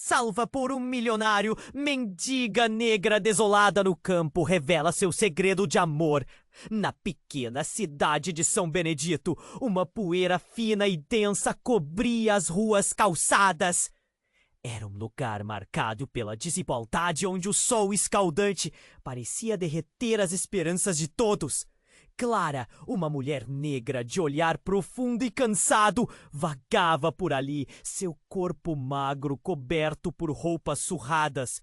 salva por um milionário, mendiga negra desolada no campo revela seu segredo de amor. Na pequena cidade de São Benedito, uma poeira fina e densa cobria as ruas calçadas. Era um lugar marcado pela desigualdade onde o sol escaldante parecia derreter as esperanças de todos. Clara, uma mulher negra de olhar profundo e cansado, vagava por ali, seu corpo magro coberto por roupas surradas.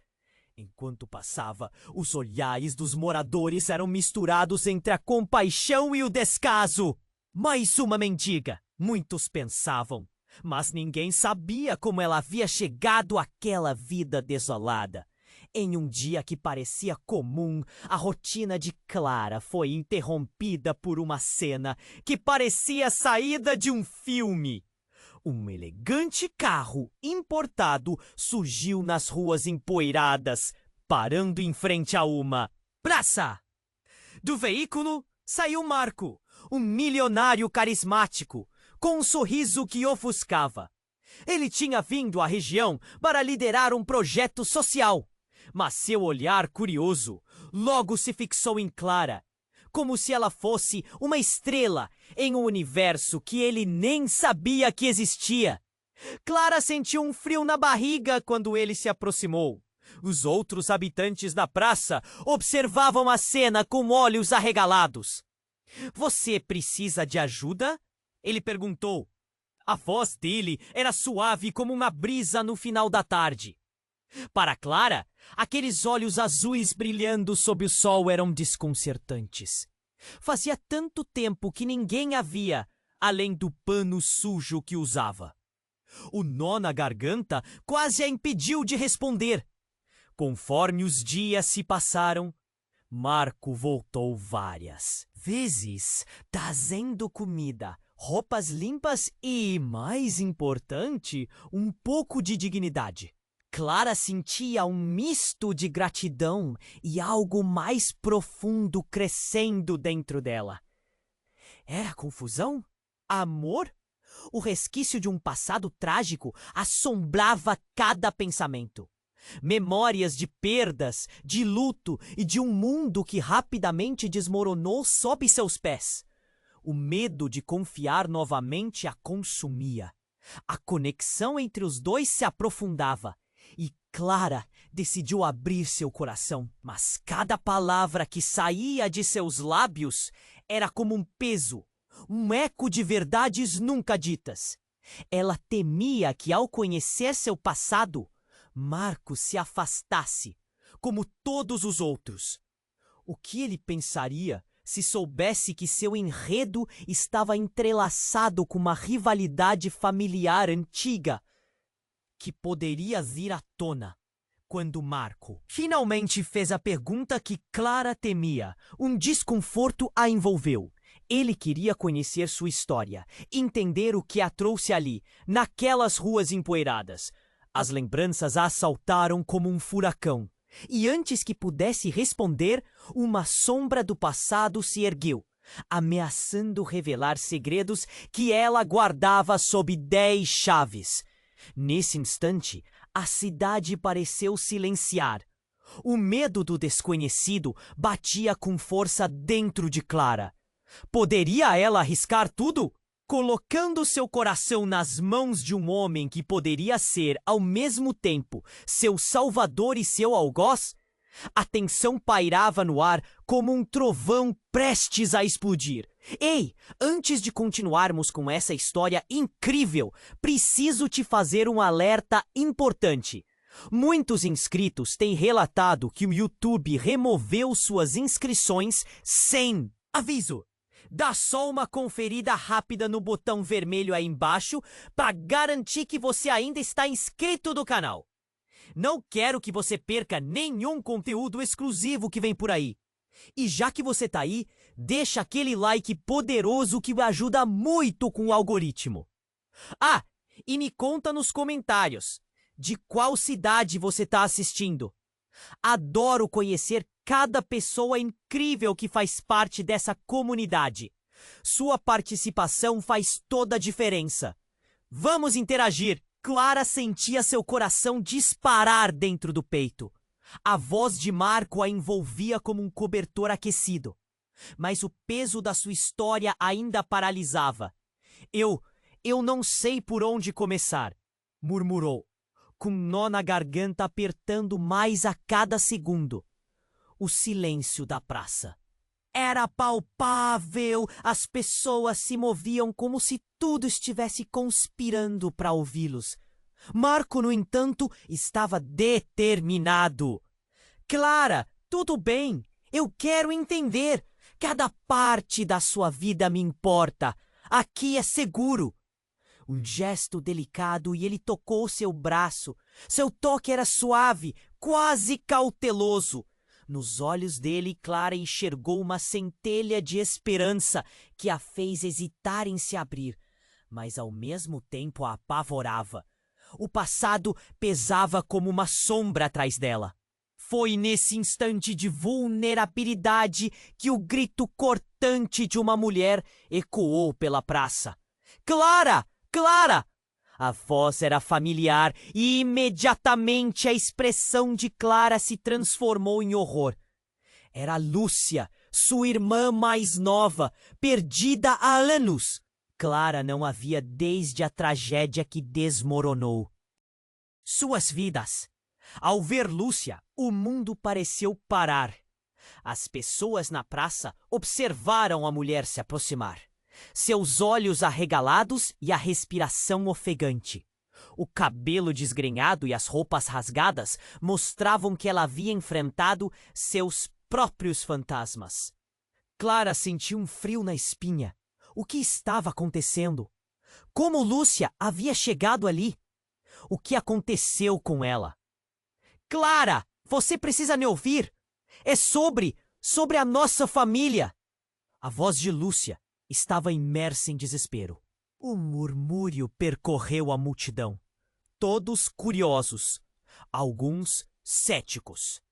Enquanto passava, os olhares dos moradores eram misturados entre a compaixão e o descaso. Mais uma mendiga, muitos pensavam, mas ninguém sabia como ela havia chegado àquela vida desolada. Em um dia que parecia comum, a rotina de Clara foi interrompida por uma cena que parecia saída de um filme. Um elegante carro importado surgiu nas ruas empoeiradas, parando em frente a uma praça. Do veículo saiu Marco, um milionário carismático, com um sorriso que ofuscava. Ele tinha vindo à região para liderar um projeto social. Mas seu olhar curioso logo se fixou em Clara, como se ela fosse uma estrela em um universo que ele nem sabia que existia. Clara sentiu um frio na barriga quando ele se aproximou. Os outros habitantes da praça observavam a cena com olhos arregalados. "Você precisa de ajuda?" ele perguntou. A voz dele era suave como uma brisa no final da tarde. Para Clara, aqueles olhos azuis brilhando sob o sol eram desconcertantes. Fazia tanto tempo que ninguém a via, além do pano sujo que usava. O nó na garganta quase a impediu de responder. Conforme os dias se passaram, Marco voltou várias vezes, trazendo comida, roupas limpas e, mais importante, um pouco de dignidade. Clara sentia um misto de gratidão e algo mais profundo crescendo dentro dela. Era confusão? Amor? O resquício de um passado trágico assombrava cada pensamento. Memórias de perdas, de luto e de um mundo que rapidamente desmoronou sob seus pés. O medo de confiar novamente a consumia. A conexão entre os dois se aprofundava. E Clara decidiu abrir seu coração, mas cada palavra que saía de seus lábios era como um peso, um eco de verdades nunca ditas. Ela temia que, ao conhecer seu passado, Marco se afastasse, como todos os outros. O que ele pensaria se soubesse que seu enredo estava entrelaçado com uma rivalidade familiar antiga, que poderia vir à tona quando Marco finalmente fez a pergunta que Clara temia? Um desconforto a envolveu. Ele queria conhecer sua história, entender o que a trouxe ali, naquelas ruas empoeiradas. As lembranças a assaltaram como um furacão. E antes que pudesse responder, uma sombra do passado se ergueu, ameaçando revelar segredos que ela guardava sob 10 chaves. Nesse instante, a cidade pareceu silenciar. O medo do desconhecido batia com força dentro de Clara. Poderia ela arriscar tudo? Colocando seu coração nas mãos de um homem que poderia ser, ao mesmo tempo, seu salvador e seu algoz? A tensão pairava no ar como um trovão prestes a explodir. Ei, antes de continuarmos com essa história incrível, preciso te fazer um alerta importante. Muitos inscritos têm relatado que o YouTube removeu suas inscrições sem aviso. Dá só uma conferida rápida no botão vermelho aí embaixo para garantir que você ainda está inscrito no canal. Não quero que você perca nenhum conteúdo exclusivo que vem por aí. E já que você tá aí, deixa aquele like poderoso que ajuda muito com o algoritmo. Ah, e me conta nos comentários de qual cidade você tá assistindo. Adoro conhecer cada pessoa incrível que faz parte dessa comunidade. Sua participação faz toda a diferença. Vamos interagir! Clara sentia seu coração disparar dentro do peito. A voz de Marco a envolvia como um cobertor aquecido. Mas o peso da sua história ainda paralisava. Eu não sei por onde começar, murmurou, com um nó na garganta apertando mais a cada segundo. O silêncio da praça era palpável. As pessoas se moviam como se tudo estivesse conspirando para ouvi-los. Marco, no entanto, estava determinado. Clara, tudo bem. Eu quero entender. Cada parte da sua vida me importa. Aqui é seguro. Um gesto delicado e ele tocou seu braço. Seu toque era suave, quase cauteloso. Nos olhos dele, Clara enxergou uma centelha de esperança que a fez hesitar em se abrir, mas ao mesmo tempo a apavorava. O passado pesava como uma sombra atrás dela. Foi nesse instante de vulnerabilidade que o grito cortante de uma mulher ecoou pela praça. Clara! Clara! A voz era familiar e imediatamente a expressão de Clara se transformou em horror. Era Lúcia, sua irmã mais nova, perdida há anos. Clara não a via desde a tragédia que desmoronou suas vidas. Ao ver Lúcia, o mundo pareceu parar. As pessoas na praça observaram a mulher se aproximar. Seus olhos arregalados e a respiração ofegante. O cabelo desgrenhado e as roupas rasgadas mostravam que ela havia enfrentado seus próprios fantasmas. Clara sentiu um frio na espinha. O que estava acontecendo? Como Lúcia havia chegado ali? O que aconteceu com ela? Clara, você precisa me ouvir. É sobre a nossa família. A voz de Lúcia estava imersa em desespero. O murmúrio percorreu a multidão. Todos curiosos, alguns céticos.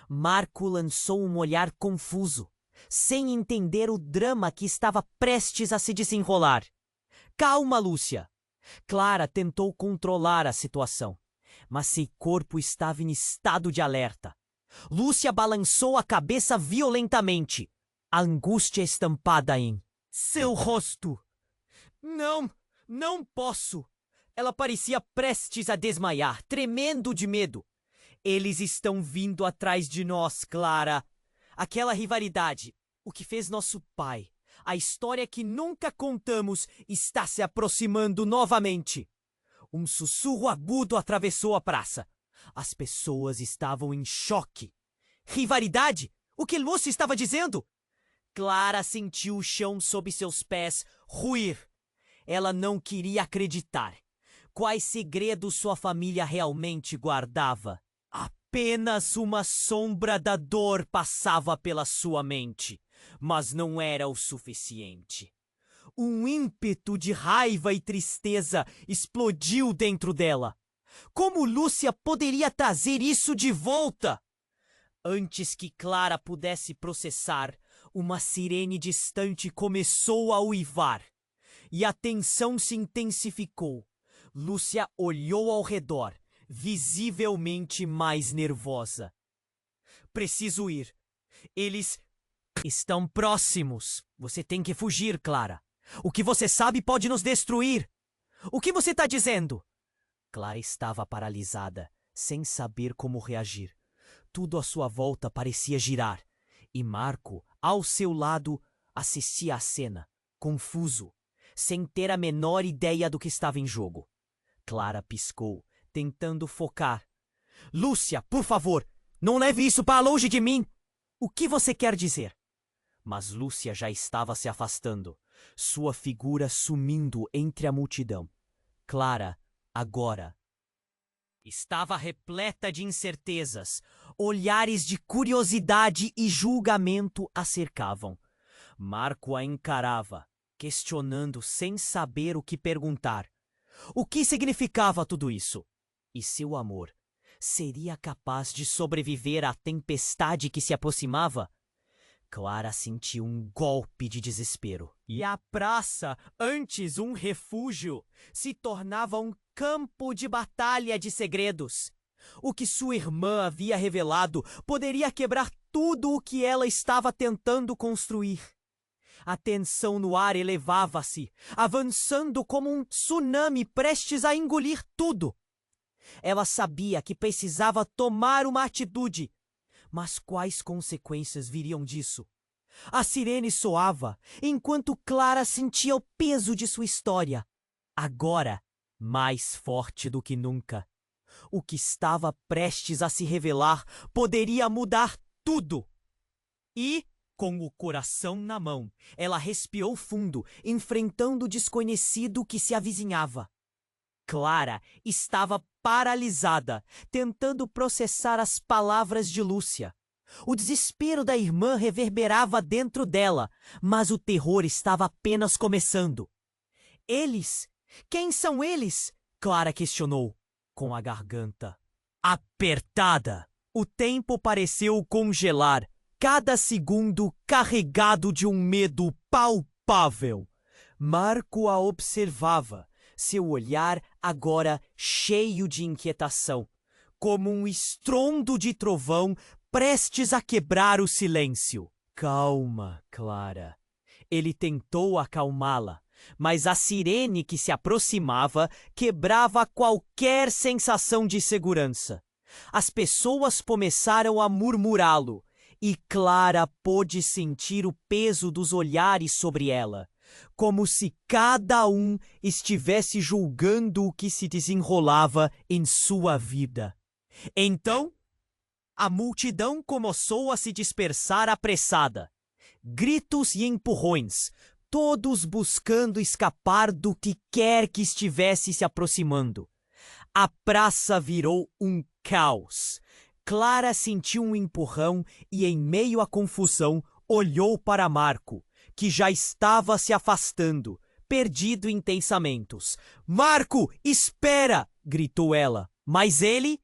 Marco lançou um olhar confuso, sem entender o drama que estava prestes a se desenrolar. Calma, Lúcia. Clara tentou controlar a situação, mas seu corpo estava em estado de alerta. Lúcia balançou a cabeça violentamente, a angústia estampada em seu rosto. Não posso. Ela parecia prestes a desmaiar, tremendo de medo. Eles estão vindo atrás de nós, Clara. Aquela rivalidade, o que fez nosso pai, a história que nunca contamos, está se aproximando novamente. Um sussurro agudo atravessou a praça. As pessoas estavam em choque. Rivalidade? O que Lúcia estava dizendo? Clara sentiu o chão sob seus pés ruir. Ela não queria acreditar. Quais segredos sua família realmente guardava? Apenas uma sombra da dor passava pela sua mente, mas não era o suficiente. Um ímpeto de raiva e tristeza explodiu dentro dela. Como Lúcia poderia trazer isso de volta? Antes que Clara pudesse processar, uma sirene distante começou a uivar. E a tensão se intensificou. Lúcia olhou ao redor, visivelmente mais nervosa. Preciso ir. Eles estão próximos. Você tem que fugir, Clara. O que você sabe pode nos destruir. O que você está dizendo? Clara estava paralisada, sem saber como reagir. Tudo à sua volta parecia girar. E Marco, ao seu lado, assistia à cena, confuso, sem ter a menor ideia do que estava em jogo. Clara piscou, tentando focar. Lúcia, por favor, não leve isso para longe de mim! O que você quer dizer? Mas Lúcia já estava se afastando, sua figura sumindo entre a multidão. Clara, agora, estava repleta de incertezas. Olhares de curiosidade e julgamento a cercavam. Marco a encarava, questionando sem saber o que perguntar. O que significava tudo isso? E seu amor seria capaz de sobreviver à tempestade que se aproximava? Clara sentiu um golpe de desespero. E a praça, antes um refúgio, se tornava um campo de batalha de segredos. O que sua irmã havia revelado poderia quebrar tudo o que ela estava tentando construir. A tensão no ar elevava-se, avançando como um tsunami prestes a engolir tudo. Ela sabia que precisava tomar uma atitude, mas quais consequências viriam disso? A sirene soava, enquanto Clara sentia o peso de sua história. Agora, mais forte do que nunca. O que estava prestes a se revelar poderia mudar tudo. E, com o coração na mão, ela respirou fundo, enfrentando o desconhecido que se avizinhava. Clara estava paralisada, tentando processar as palavras de Lúcia. O desespero da irmã reverberava dentro dela, mas o terror estava apenas começando. Eles? Quem são eles? Clara questionou, com a garganta apertada. O tempo pareceu congelar, cada segundo carregado de um medo palpável. Marco a observava, seu olhar agora cheio de inquietação, como um estrondo de trovão prestes a quebrar o silêncio. Calma, Clara. Ele tentou acalmá-la, mas a sirene que se aproximava quebrava qualquer sensação de segurança. As pessoas começaram a murmurá-lo, e Clara pôde sentir o peso dos olhares sobre ela, como se cada um estivesse julgando o que se desenrolava em sua vida. Então, a multidão começou a se dispersar apressada. Gritos e empurrões, todos buscando escapar do que quer que estivesse se aproximando. A praça virou um caos. Clara sentiu um empurrão e, em meio à confusão, olhou para Marco, que já estava se afastando, perdido em pensamentos. "Marco, espera!" gritou ela, mas ele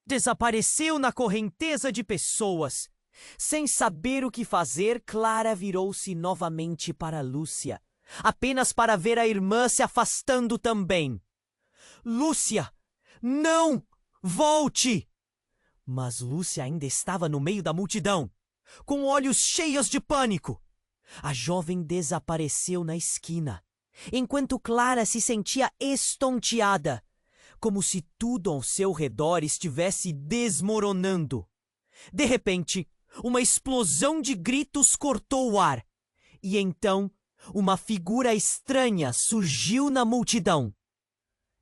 desapareceu na correnteza de pessoas. Sem saber o que fazer, Clara virou-se novamente para Lúcia, apenas para ver a irmã se afastando também. "Lúcia, não! Volte!" Mas Lúcia ainda estava no meio da multidão, com olhos cheios de pânico. A jovem desapareceu na esquina, enquanto Clara se sentia estonteada, como se tudo ao seu redor estivesse desmoronando. De repente, uma explosão de gritos cortou o ar, e então uma figura estranha surgiu na multidão.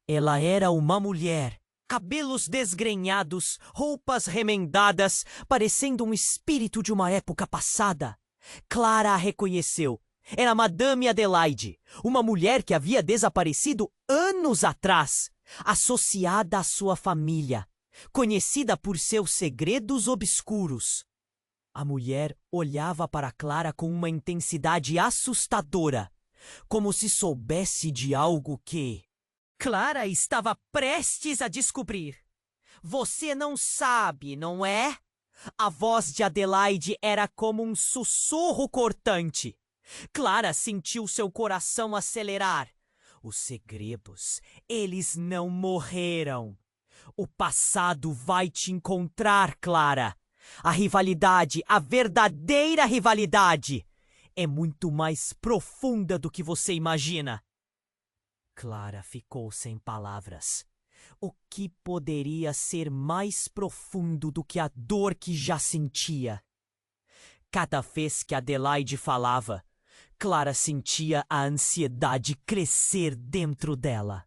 Ela era uma mulher, cabelos desgrenhados, roupas remendadas, parecendo um espírito de uma época passada. Clara a reconheceu. Era Madame Adelaide, uma mulher que havia desaparecido anos atrás, associada à sua família, conhecida por seus segredos obscuros. A mulher olhava para Clara com uma intensidade assustadora, como se soubesse de algo que Clara estava prestes a descobrir. "Você não sabe, não é?" A voz de Adelaide era como um sussurro cortante. Clara sentiu seu coração acelerar. Os segredos, eles não morreram. O passado vai te encontrar, Clara. A rivalidade, a verdadeira rivalidade, é muito mais profunda do que você imagina. Clara ficou sem palavras. O que poderia ser mais profundo do que a dor que já sentia? Cada vez que Adelaide falava, Clara sentia a ansiedade crescer dentro dela.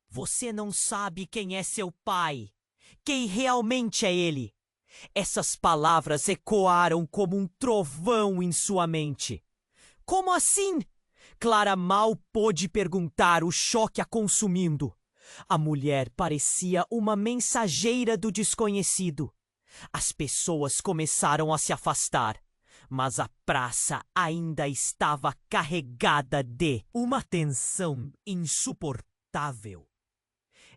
"Você não sabe quem é seu pai, quem realmente é ele." Essas palavras ecoaram como um trovão em sua mente. "Como assim?" Clara mal pôde perguntar, o choque a consumindo. A mulher parecia uma mensageira do desconhecido. As pessoas começaram a se afastar, mas a praça ainda estava carregada de uma tensão insuportável.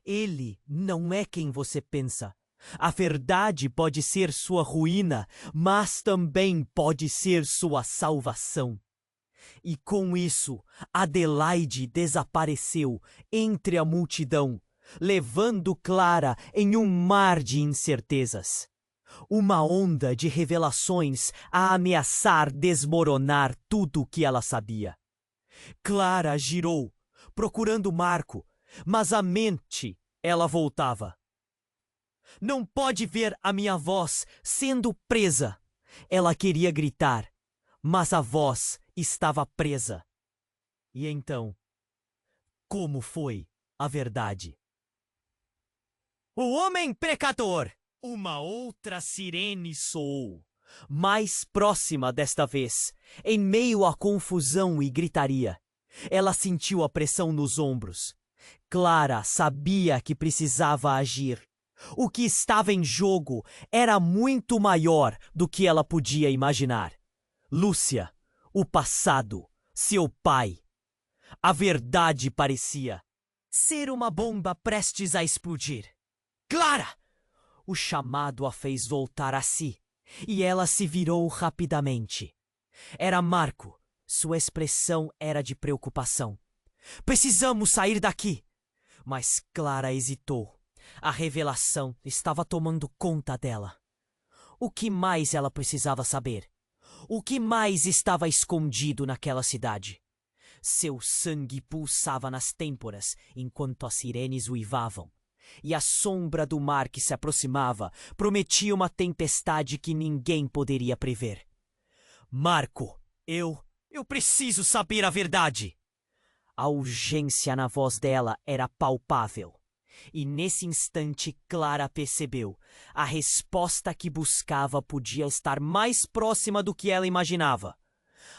"Ele não é quem você pensa. A verdade pode ser sua ruína, mas também pode ser sua salvação. E com isso, Adelaide desapareceu entre a multidão, levando Clara em um mar de incertezas. Uma onda de revelações a ameaçar desmoronar tudo o que ela sabia. Clara girou, procurando Marco, mas a mente ela voltava. Não pode ver a minha voz sendo presa. Ela queria gritar, mas a voz estava presa. E então, como foi a verdade? O homem pecador! Uma outra sirene soou, mais próxima desta vez, em meio à confusão e gritaria. Ela sentiu a pressão nos ombros. Clara sabia que precisava agir. O que estava em jogo era muito maior do que ela podia imaginar. Lúcia, o passado, seu pai. A verdade parecia ser uma bomba prestes a explodir. Clara! O chamado a fez voltar a si, e ela se virou rapidamente. Era Marco. Sua expressão era de preocupação. Precisamos sair daqui! Mas Clara hesitou. A revelação estava tomando conta dela. O que mais ela precisava saber? O que mais estava escondido naquela cidade? Seu sangue pulsava nas têmporas enquanto as sirenes uivavam. E a sombra do mar que se aproximava prometia uma tempestade que ninguém poderia prever. Marco, eu preciso saber a verdade. A urgência na voz dela era palpável. E nesse instante Clara percebeu. A resposta que buscava podia estar mais próxima do que ela imaginava.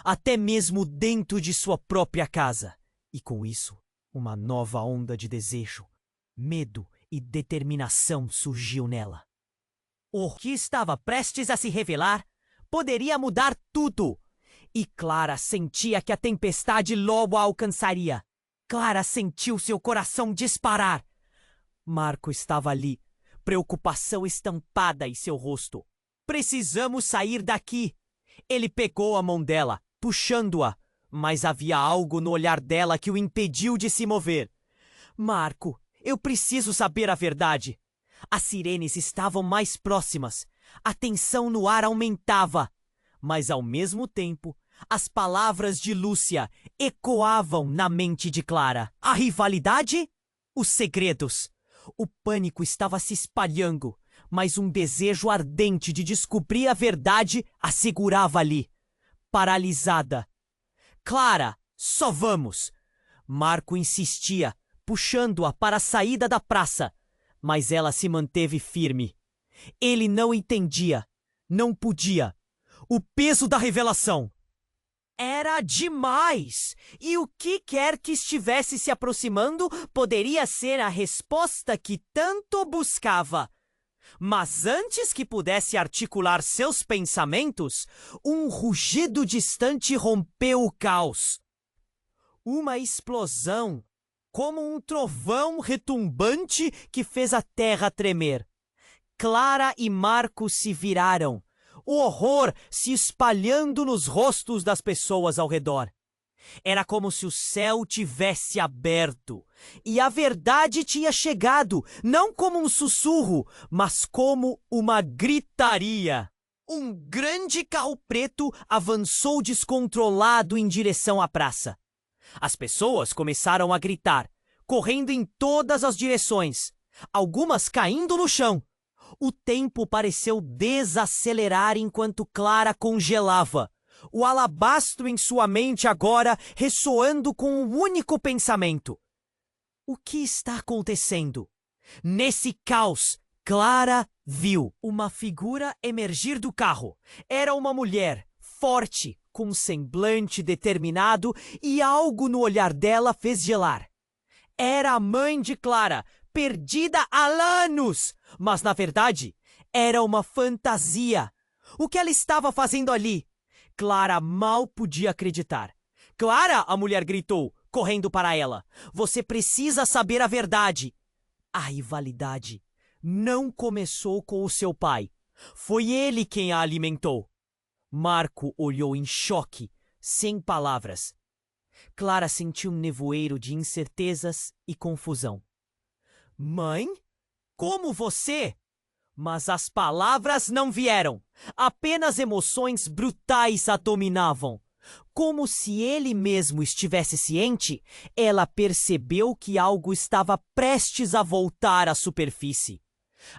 Até mesmo dentro de sua própria casa. E com isso, uma nova onda de desejo, medo e determinação surgiu nela. O que estava prestes a se revelar poderia mudar tudo. E Clara sentia que a tempestade logo a alcançaria. Clara sentiu seu coração disparar. Marco estava ali, preocupação estampada em seu rosto. Precisamos sair daqui. Ele pegou a mão dela, puxando-a, mas havia algo no olhar dela que o impediu de se mover. Marco, eu preciso saber a verdade. As sirenes estavam mais próximas. A tensão no ar aumentava. Mas ao mesmo tempo, as palavras de Lúcia ecoavam na mente de Clara. A rivalidade? Os segredos. O pânico estava se espalhando, mas um desejo ardente de descobrir a verdade a segurava ali, paralisada. Clara, só vamos! Marco insistia, puxando-a para a saída da praça, mas ela se manteve firme. Ele não entendia, não podia. O peso da revelação era demais! E o que quer que estivesse se aproximando poderia ser a resposta que tanto buscava. Mas antes que pudesse articular seus pensamentos, um rugido distante rompeu o caos. Uma explosão, como um trovão retumbante que fez a terra tremer. Clara e Marco se viraram. O horror se espalhando nos rostos das pessoas ao redor. Era como se o céu tivesse aberto e a verdade tinha chegado, não como um sussurro, mas como uma gritaria. Um grande carro preto avançou descontrolado em direção à praça. As pessoas começaram a gritar, correndo em todas as direções, algumas caindo no chão. O tempo pareceu desacelerar enquanto Clara congelava. O alabastro em sua mente agora ressoando com um único pensamento. O que está acontecendo? Nesse caos, Clara viu uma figura emergir do carro. Era uma mulher, forte, com um semblante determinado e algo no olhar dela fez gelar. Era a mãe de Clara, perdida há anos, mas na verdade era uma fantasia. O que ela estava fazendo ali? Clara mal podia acreditar. Clara, a mulher gritou, correndo para ela. Você precisa saber a verdade. A rivalidade Não começou com o seu pai. Foi ele quem a alimentou. Marco olhou em choque, sem palavras. Clara sentiu um nevoeiro de incertezas e confusão. Mãe? Como você? Mas as palavras não vieram. Apenas emoções brutais a dominavam. Como se ele mesmo estivesse ciente, ela percebeu que algo estava prestes a voltar à superfície.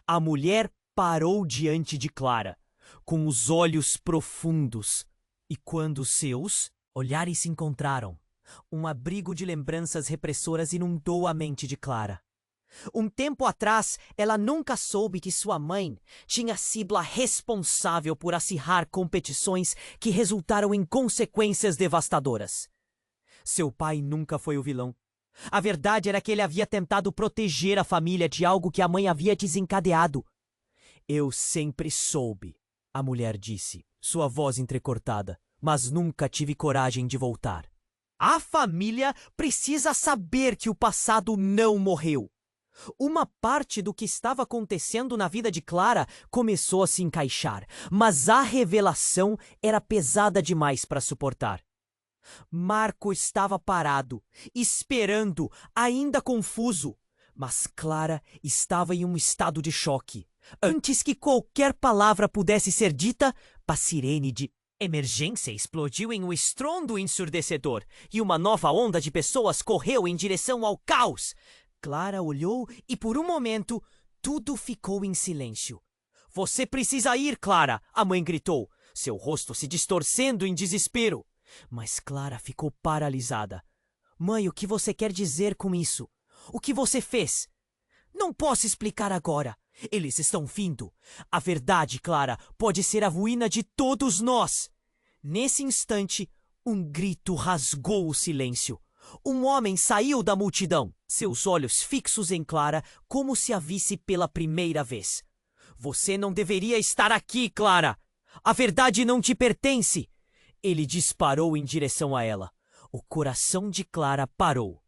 A mulher parou diante de Clara, com os olhos profundos, e quando seus olhares se encontraram, um abrigo de lembranças repressoras inundou a mente de Clara. Um tempo atrás, ela nunca soube que sua mãe tinha sido a responsável por acirrar competições que resultaram em consequências devastadoras. Seu pai nunca foi o vilão. A verdade era que ele havia tentado proteger a família de algo que a mãe havia desencadeado. Eu sempre soube, a mulher disse, sua voz entrecortada, mas nunca tive coragem de voltar. A família precisa saber que o passado não morreu. Uma parte do que estava acontecendo na vida de Clara começou a se encaixar, mas a revelação era pesada demais para suportar. Marco estava parado, esperando, ainda confuso, mas Clara estava em um estado de choque. Antes que qualquer palavra pudesse ser dita, a sirene de emergência explodiu em um estrondo ensurdecedor e uma nova onda de pessoas correu em direção ao caos. Clara olhou e, por um momento, tudo ficou em silêncio. Você precisa ir, Clara! A mãe gritou, seu rosto se distorcendo em desespero. Mas Clara ficou paralisada. Mãe, o que você quer dizer com isso? O que você fez? Não posso explicar agora. Eles estão vindo. A verdade, Clara, pode ser a ruína de todos nós. Nesse instante, um grito rasgou o silêncio. Um homem saiu da multidão, seus olhos fixos em Clara, como se a visse pela primeira vez. Você não deveria estar aqui, Clara! A verdade não te pertence! Ele disparou em direção a ela. O coração de Clara parou.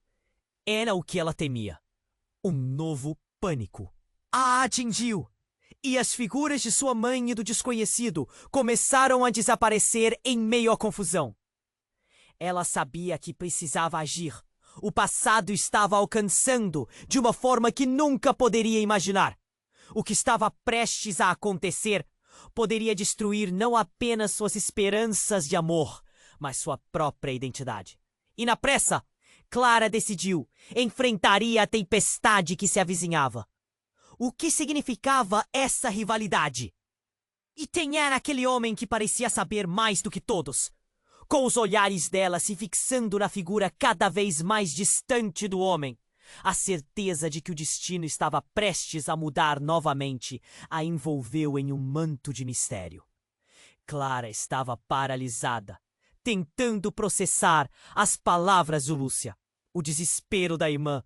Era o que ela temia. Um novo pânico a atingiu. E as figuras de sua mãe e do desconhecido começaram a desaparecer em meio à confusão. Ela sabia que precisava agir. O passado estava alcançando de uma forma que nunca poderia imaginar. O que estava prestes a acontecer poderia destruir não apenas suas esperanças de amor, mas sua própria identidade. E na pressa, Clara decidiu, enfrentaria a tempestade que se avizinhava. O que significava essa rivalidade? E quem era aquele homem que parecia saber mais do que todos? Com os olhares dela se fixando na figura cada vez mais distante do homem, a certeza de que o destino estava prestes a mudar novamente a envolveu em um manto de mistério. Clara estava paralisada, tentando processar as palavras de Lúcia. O desespero da irmã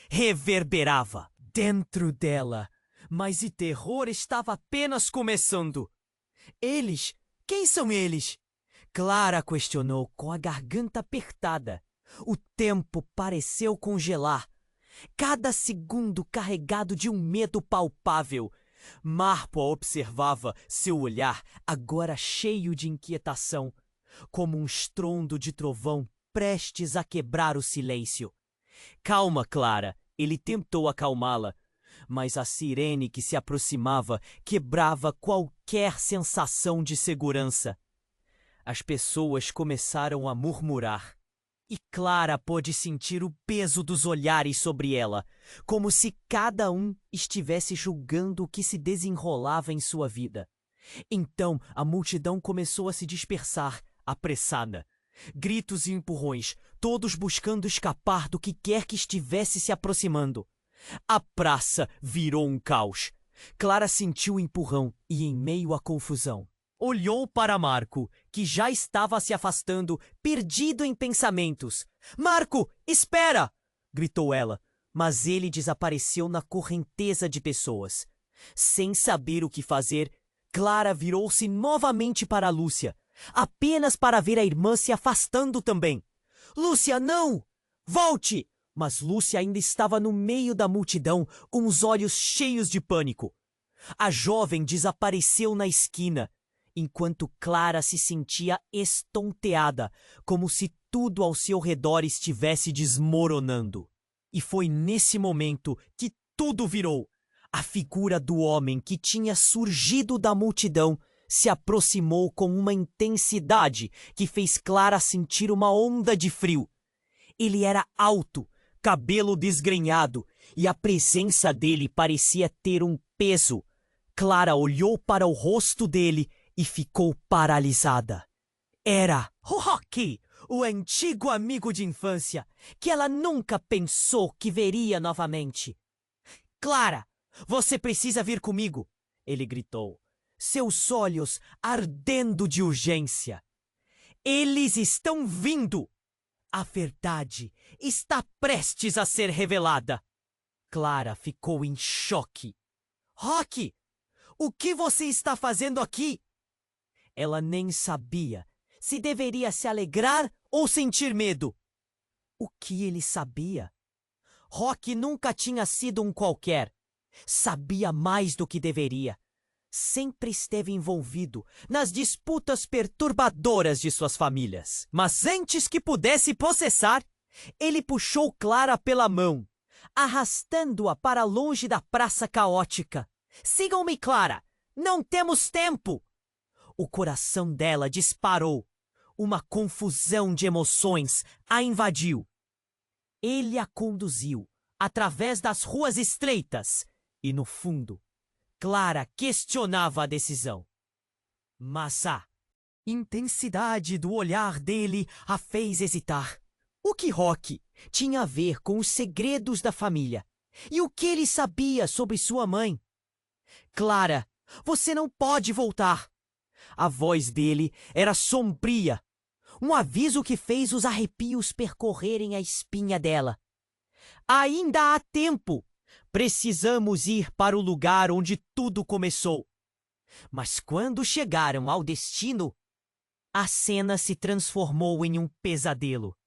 reverberava dentro dela, mas o terror estava apenas começando. Eles? Quem são eles? Clara questionou com a garganta apertada. O tempo pareceu congelar. Cada segundo carregado de um medo palpável. Marco a observava, seu olhar agora cheio de inquietação, como um estrondo de trovão prestes a quebrar o silêncio. Calma, Clara, ele tentou acalmá-la, mas a sirene que se aproximava quebrava qualquer sensação de segurança. As pessoas começaram a murmurar, e Clara pôde sentir o peso dos olhares sobre ela, como se cada um estivesse julgando o que se desenrolava em sua vida. Então a multidão começou a se dispersar, apressada. Gritos e empurrões, todos buscando escapar do que quer que estivesse se aproximando. A praça virou um caos. Clara sentiu o empurrão e, em meio à confusão, olhou para Marco, que já estava se afastando, perdido em pensamentos. — Marco, espera! Gritou ela, mas ele desapareceu na correnteza de pessoas. Sem saber o que fazer, Clara virou-se novamente para Lúcia, apenas para ver a irmã se afastando também. — Lúcia, não! Volte! Mas Lúcia ainda estava no meio da multidão, com os olhos cheios de pânico. A jovem desapareceu na esquina, enquanto Clara se sentia estonteada, como se tudo ao seu redor estivesse desmoronando. E foi nesse momento que tudo virou. A figura do homem que tinha surgido da multidão se aproximou com uma intensidade que fez Clara sentir uma onda de frio. Ele era alto, cabelo desgrenhado, e a presença dele parecia ter um peso. Clara olhou para o rosto dele e ficou paralisada. Era Rocky, o antigo amigo de infância, que ela nunca pensou que veria novamente. Clara, você precisa vir comigo, ele gritou, seus olhos ardendo de urgência. Eles estão vindo! A verdade está prestes a ser revelada. Clara ficou em choque. Rocky, o que você está fazendo aqui? Ela nem sabia se deveria se alegrar ou sentir medo. O que ele sabia? Rocky nunca tinha sido um qualquer. Sabia mais do que deveria. Sempre esteve envolvido nas disputas perturbadoras de suas famílias. Mas antes que pudesse processar, ele puxou Clara pela mão, arrastando-a para longe da praça caótica. Sigam-me, Clara! Não temos tempo! O coração dela disparou. Uma confusão de emoções a invadiu. Ele a conduziu através das ruas estreitas e, no fundo, Clara questionava a decisão. Mas a intensidade do olhar dele a fez hesitar. O que Rocky tinha a ver com os segredos da família? E o que ele sabia sobre sua mãe? Clara, você não pode voltar. A voz dele era sombria. Um aviso que fez os arrepios percorrerem a espinha dela. Ainda há tempo. Precisamos ir para o lugar onde tudo começou. Mas quando chegaram ao destino, a cena se transformou em um pesadelo.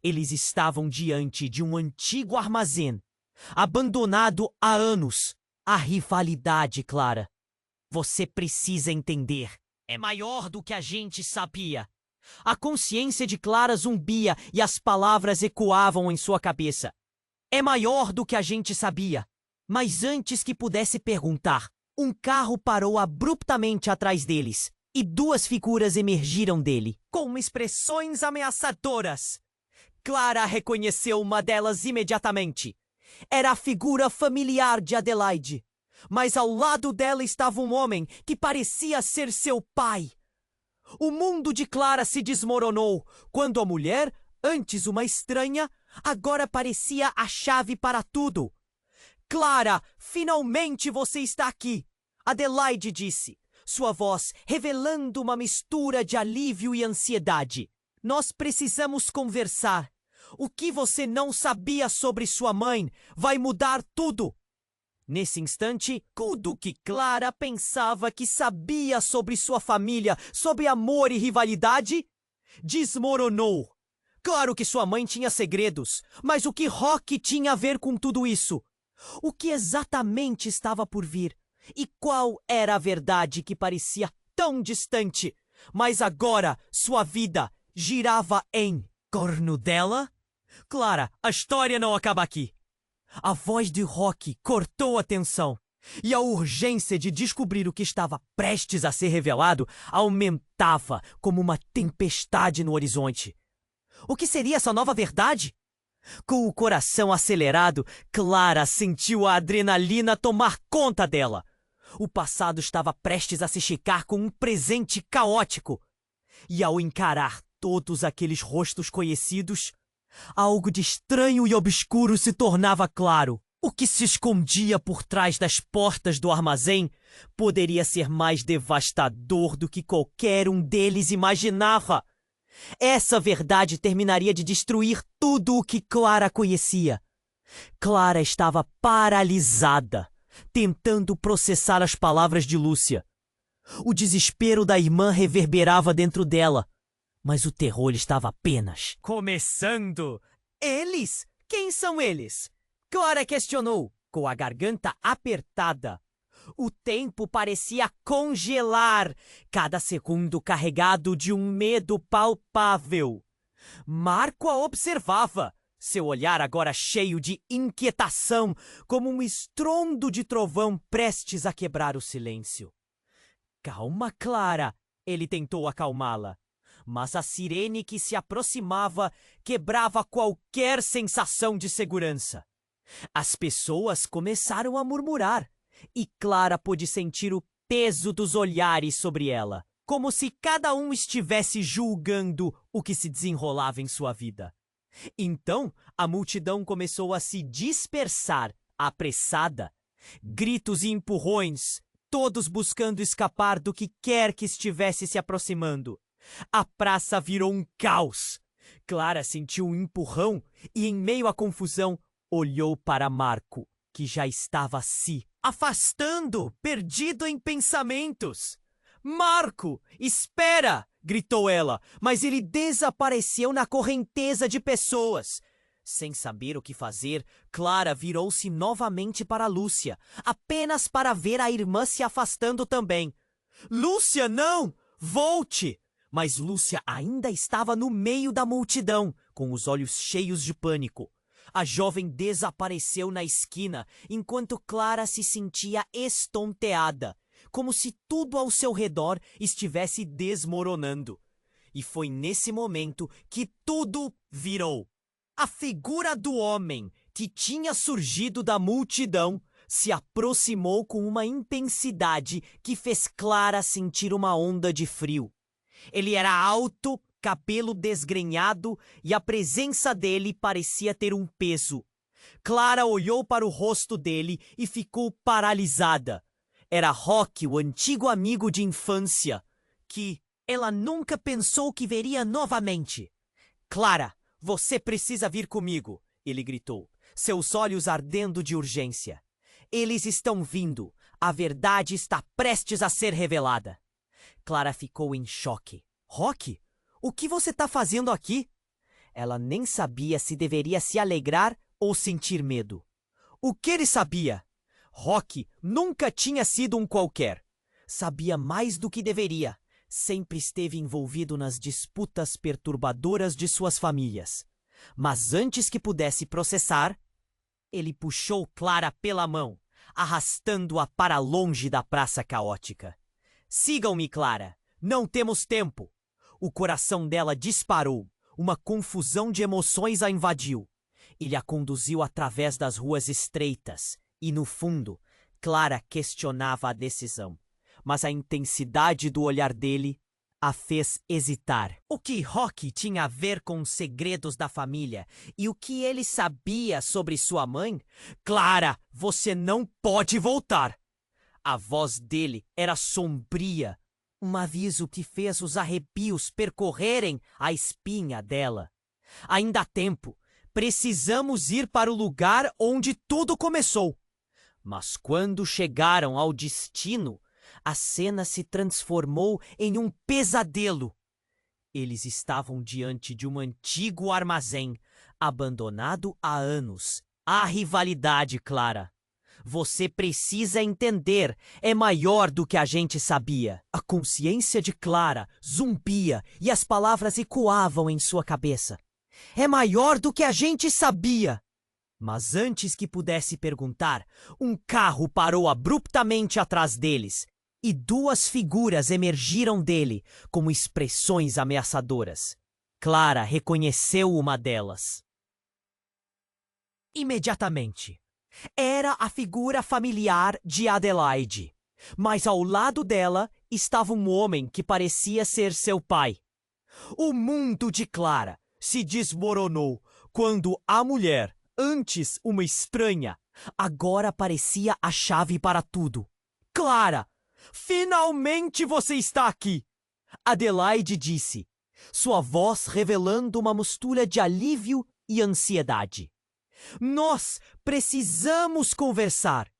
Eles estavam diante de um antigo armazém, abandonado há anos. A rivalidade, Clara. Você precisa entender. É maior do que a gente sabia. A consciência de Clara zumbia e as palavras ecoavam em sua cabeça. É maior do que a gente sabia. Mas antes que pudesse perguntar, um carro parou abruptamente atrás deles e duas figuras emergiram dele, com expressões ameaçadoras. Clara reconheceu uma delas imediatamente. Era a figura familiar de Adelaide. Mas ao lado dela estava um homem que parecia ser seu pai. O mundo de Clara se desmoronou quando a mulher, antes uma estranha, agora parecia a chave para tudo. Clara, finalmente você está aqui, Adelaide disse, sua voz revelando uma mistura de alívio e ansiedade. Nós precisamos conversar. O que você não sabia sobre sua mãe vai mudar tudo. Nesse instante, tudo que Clara pensava que sabia sobre sua família, sobre amor e rivalidade, desmoronou. Claro que sua mãe tinha segredos, mas o que Rocky tinha a ver com tudo isso? O que exatamente estava por vir? E qual era a verdade que parecia tão distante, mas agora sua vida girava em torno dela? Clara, a história não acaba aqui. A voz de Rocky cortou a tensão, e a urgência de descobrir o que estava prestes a ser revelado aumentava como uma tempestade no horizonte. O que seria essa nova verdade? Com o coração acelerado, Clara sentiu a adrenalina tomar conta dela. O passado estava prestes a se checar com um presente caótico. E ao encarar todos aqueles rostos conhecidos, algo de estranho e obscuro se tornava claro. O que se escondia por trás das portas do armazém poderia ser mais devastador do que qualquer um deles imaginava. Essa verdade terminaria de destruir tudo o que Clara conhecia. Clara estava paralisada, tentando processar as palavras de Lúcia. O desespero da irmã reverberava dentro dela, mas o terror estava apenas começando. Eles? Quem são eles? Clara questionou, com a garganta apertada. O tempo parecia congelar, cada segundo carregado de um medo palpável. Marco a observava, seu olhar agora cheio de inquietação, como um estrondo de trovão prestes a quebrar o silêncio. Calma, Clara, ele tentou acalmá-la, mas a sirene que se aproximava quebrava qualquer sensação de segurança. As pessoas começaram a murmurar, e Clara pôde sentir o peso dos olhares sobre ela, como se cada um estivesse julgando o que se desenrolava em sua vida. Então, a multidão começou a se dispersar, apressada. Gritos e empurrões, todos buscando escapar do que quer que estivesse se aproximando. A praça virou um caos. Clara sentiu um empurrão e, em meio à confusão, olhou para Marco, que já estava se afastando, perdido em pensamentos. Marco, espera! Gritou ela, mas ele desapareceu na correnteza de pessoas. Sem saber o que fazer, Clara virou-se novamente para Lúcia, apenas para ver a irmã se afastando também. Lúcia, não! Volte! Mas Lúcia ainda estava no meio da multidão, com os olhos cheios de pânico. A jovem desapareceu na esquina, enquanto Clara se sentia estonteada, como se tudo ao seu redor estivesse desmoronando. E foi nesse momento que tudo virou. A figura do homem que tinha surgido da multidão se aproximou com uma intensidade que fez Clara sentir uma onda de frio. Ele era alto, cabelo desgrenhado, e a presença dele parecia ter um peso. Clara olhou para o rosto dele e ficou paralisada. Era Rock, o antigo amigo de infância, que ela nunca pensou que veria novamente. Clara, você precisa vir comigo, ele gritou, seus olhos ardendo de urgência. Eles estão vindo. A verdade está prestes a ser revelada. Clara ficou em choque. Rock, o que você está fazendo aqui? Ela nem sabia se deveria se alegrar ou sentir medo. O que ele sabia? Rock nunca tinha sido um qualquer. Sabia mais do que deveria. Sempre esteve envolvido nas disputas perturbadoras de suas famílias. Mas antes que pudesse processar, ele puxou Clara pela mão, arrastando-a para longe da praça caótica. Sigam-me, Clara. Não temos tempo. O coração dela disparou. Uma confusão de emoções a invadiu. Ele a conduziu através das ruas estreitas e, no fundo, Clara questionava a decisão. Mas a intensidade do olhar dele a fez hesitar. O que Rock tinha a ver com os segredos da família e o que ele sabia sobre sua mãe? Clara, você não pode voltar! A voz dele era sombria, um aviso que fez os arrepios percorrerem a espinha dela. Ainda há tempo. Precisamos ir para o lugar onde tudo começou. Mas quando chegaram ao destino, a cena se transformou em um pesadelo. Eles estavam diante de um antigo armazém, abandonado há anos. A rivalidade, Clara. Você precisa entender, é maior do que a gente sabia. A consciência de Clara zumbia e as palavras ecoavam em sua cabeça. É maior do que a gente sabia. Mas antes que pudesse perguntar, um carro parou abruptamente atrás deles e duas figuras emergiram dele como expressões ameaçadoras. Clara reconheceu uma delas. Imediatamente. Era a figura familiar de Adelaide, mas ao lado dela estava um homem que parecia ser seu pai. O mundo de Clara se desmoronou quando a mulher, antes uma estranha, agora parecia a chave para tudo. Clara, finalmente você está aqui! Adelaide disse, sua voz revelando uma mistura de alívio e ansiedade. Nós precisamos conversar.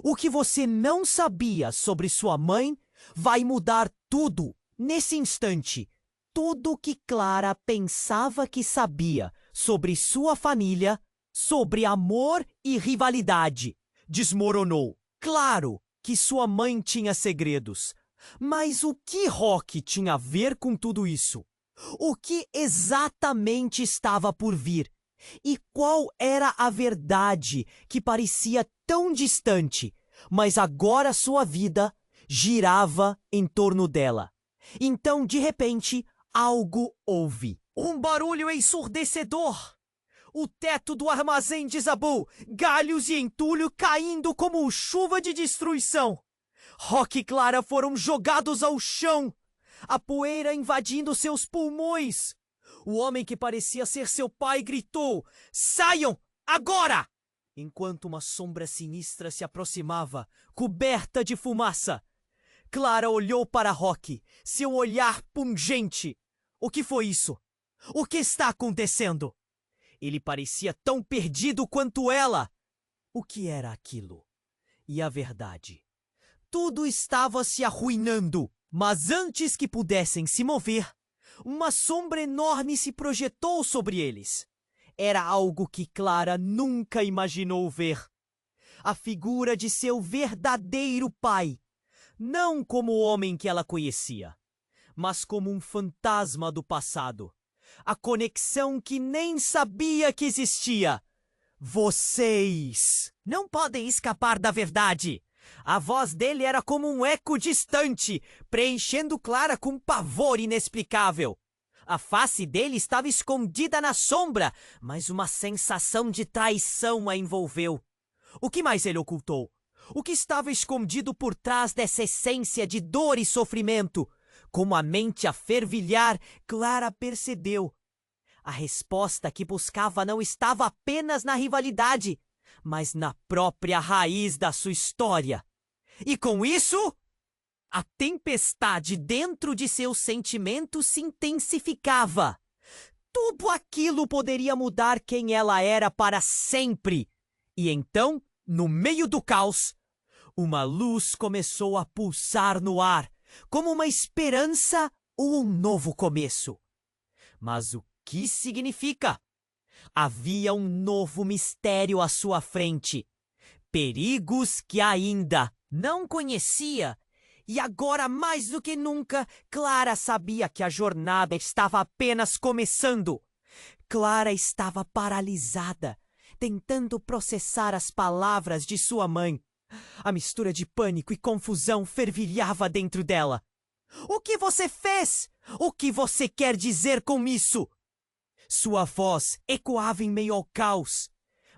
O que você não sabia sobre sua mãe vai mudar tudo nesse instante. Tudo o que Clara pensava que sabia sobre sua família sobre amor e rivalidade. Desmoronou. Claro que sua mãe tinha segredos. Mas o que Rock tinha a ver com tudo isso? O que exatamente estava por vir? E qual era a verdade que parecia tão distante, mas agora sua vida girava em torno dela? Então, de repente, algo houve. Um barulho ensurdecedor! O teto do armazém desabou, galhos e entulho caindo como chuva de destruição. Rock e Clara foram jogados ao chão, a poeira invadindo seus pulmões. O homem que parecia ser seu pai gritou: "Saiam, agora!" Enquanto uma sombra sinistra se aproximava, coberta de fumaça. Clara olhou para Rock, seu olhar pungente. O que foi isso? O que está acontecendo? Ele parecia tão perdido quanto ela. O que era aquilo? E a verdade? Tudo estava se arruinando, mas antes que pudessem se mover, uma sombra enorme se projetou sobre eles. Era algo que Clara nunca imaginou ver. A figura de seu verdadeiro pai. Não como o homem que ela conhecia, mas como um fantasma do passado. A conexão que nem sabia que existia. Vocês não podem escapar da verdade. A voz dele era como um eco distante, preenchendo Clara com pavor inexplicável. A face dele estava escondida na sombra, mas uma sensação de traição a envolveu. O que mais ele ocultou? O que estava escondido por trás dessa essência de dor e sofrimento? Com a mente a fervilhar, Clara percebeu. A resposta que buscava não estava apenas na rivalidade, mas na própria raiz da sua história. E com isso, a tempestade dentro de seus sentimentos se intensificava. Tudo aquilo poderia mudar quem ela era para sempre. E então, no meio do caos, uma luz começou a pulsar no ar, como uma esperança ou um novo começo. Mas o que significa? Havia um novo mistério à sua frente. Perigos que ainda não conhecia. E agora, mais do que nunca, Clara sabia que a jornada estava apenas começando. Clara estava paralisada, tentando processar as palavras de sua mãe. A mistura de pânico e confusão fervilhava dentro dela. O que você fez? O que você quer dizer com isso? Sua voz ecoava em meio ao caos,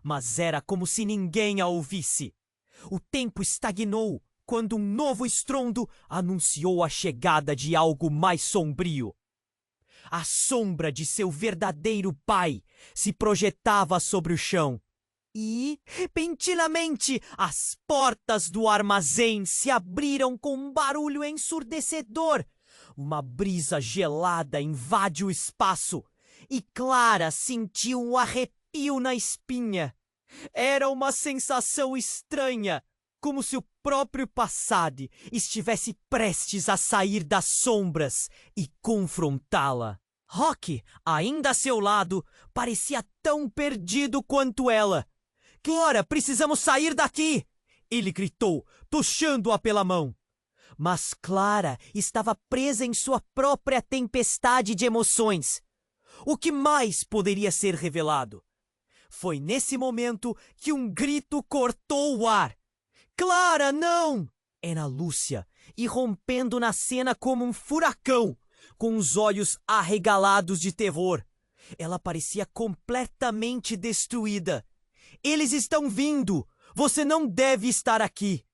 mas era como se ninguém a ouvisse. O tempo estagnou quando um novo estrondo anunciou a chegada de algo mais sombrio. A sombra de seu verdadeiro pai se projetava sobre o chão. E, repentinamente, as portas do armazém se abriram com um barulho ensurdecedor. Uma brisa gelada invade o espaço e Clara sentiu um arrepio na espinha. Era uma sensação estranha, como se o próprio passado estivesse prestes a sair das sombras e confrontá-la. Rock, ainda a seu lado, parecia tão perdido quanto ela. "Clara, precisamos sair daqui!" ele gritou, puxando-a pela mão. Mas Clara estava presa em sua própria tempestade de emoções. O que mais poderia ser revelado? Foi nesse momento que um grito cortou o ar. "Clara, não!" Era Lúcia, irrompendo na cena como um furacão, com os olhos arregalados de terror. Ela parecia completamente destruída. "Eles estão vindo! Você não deve estar aqui!"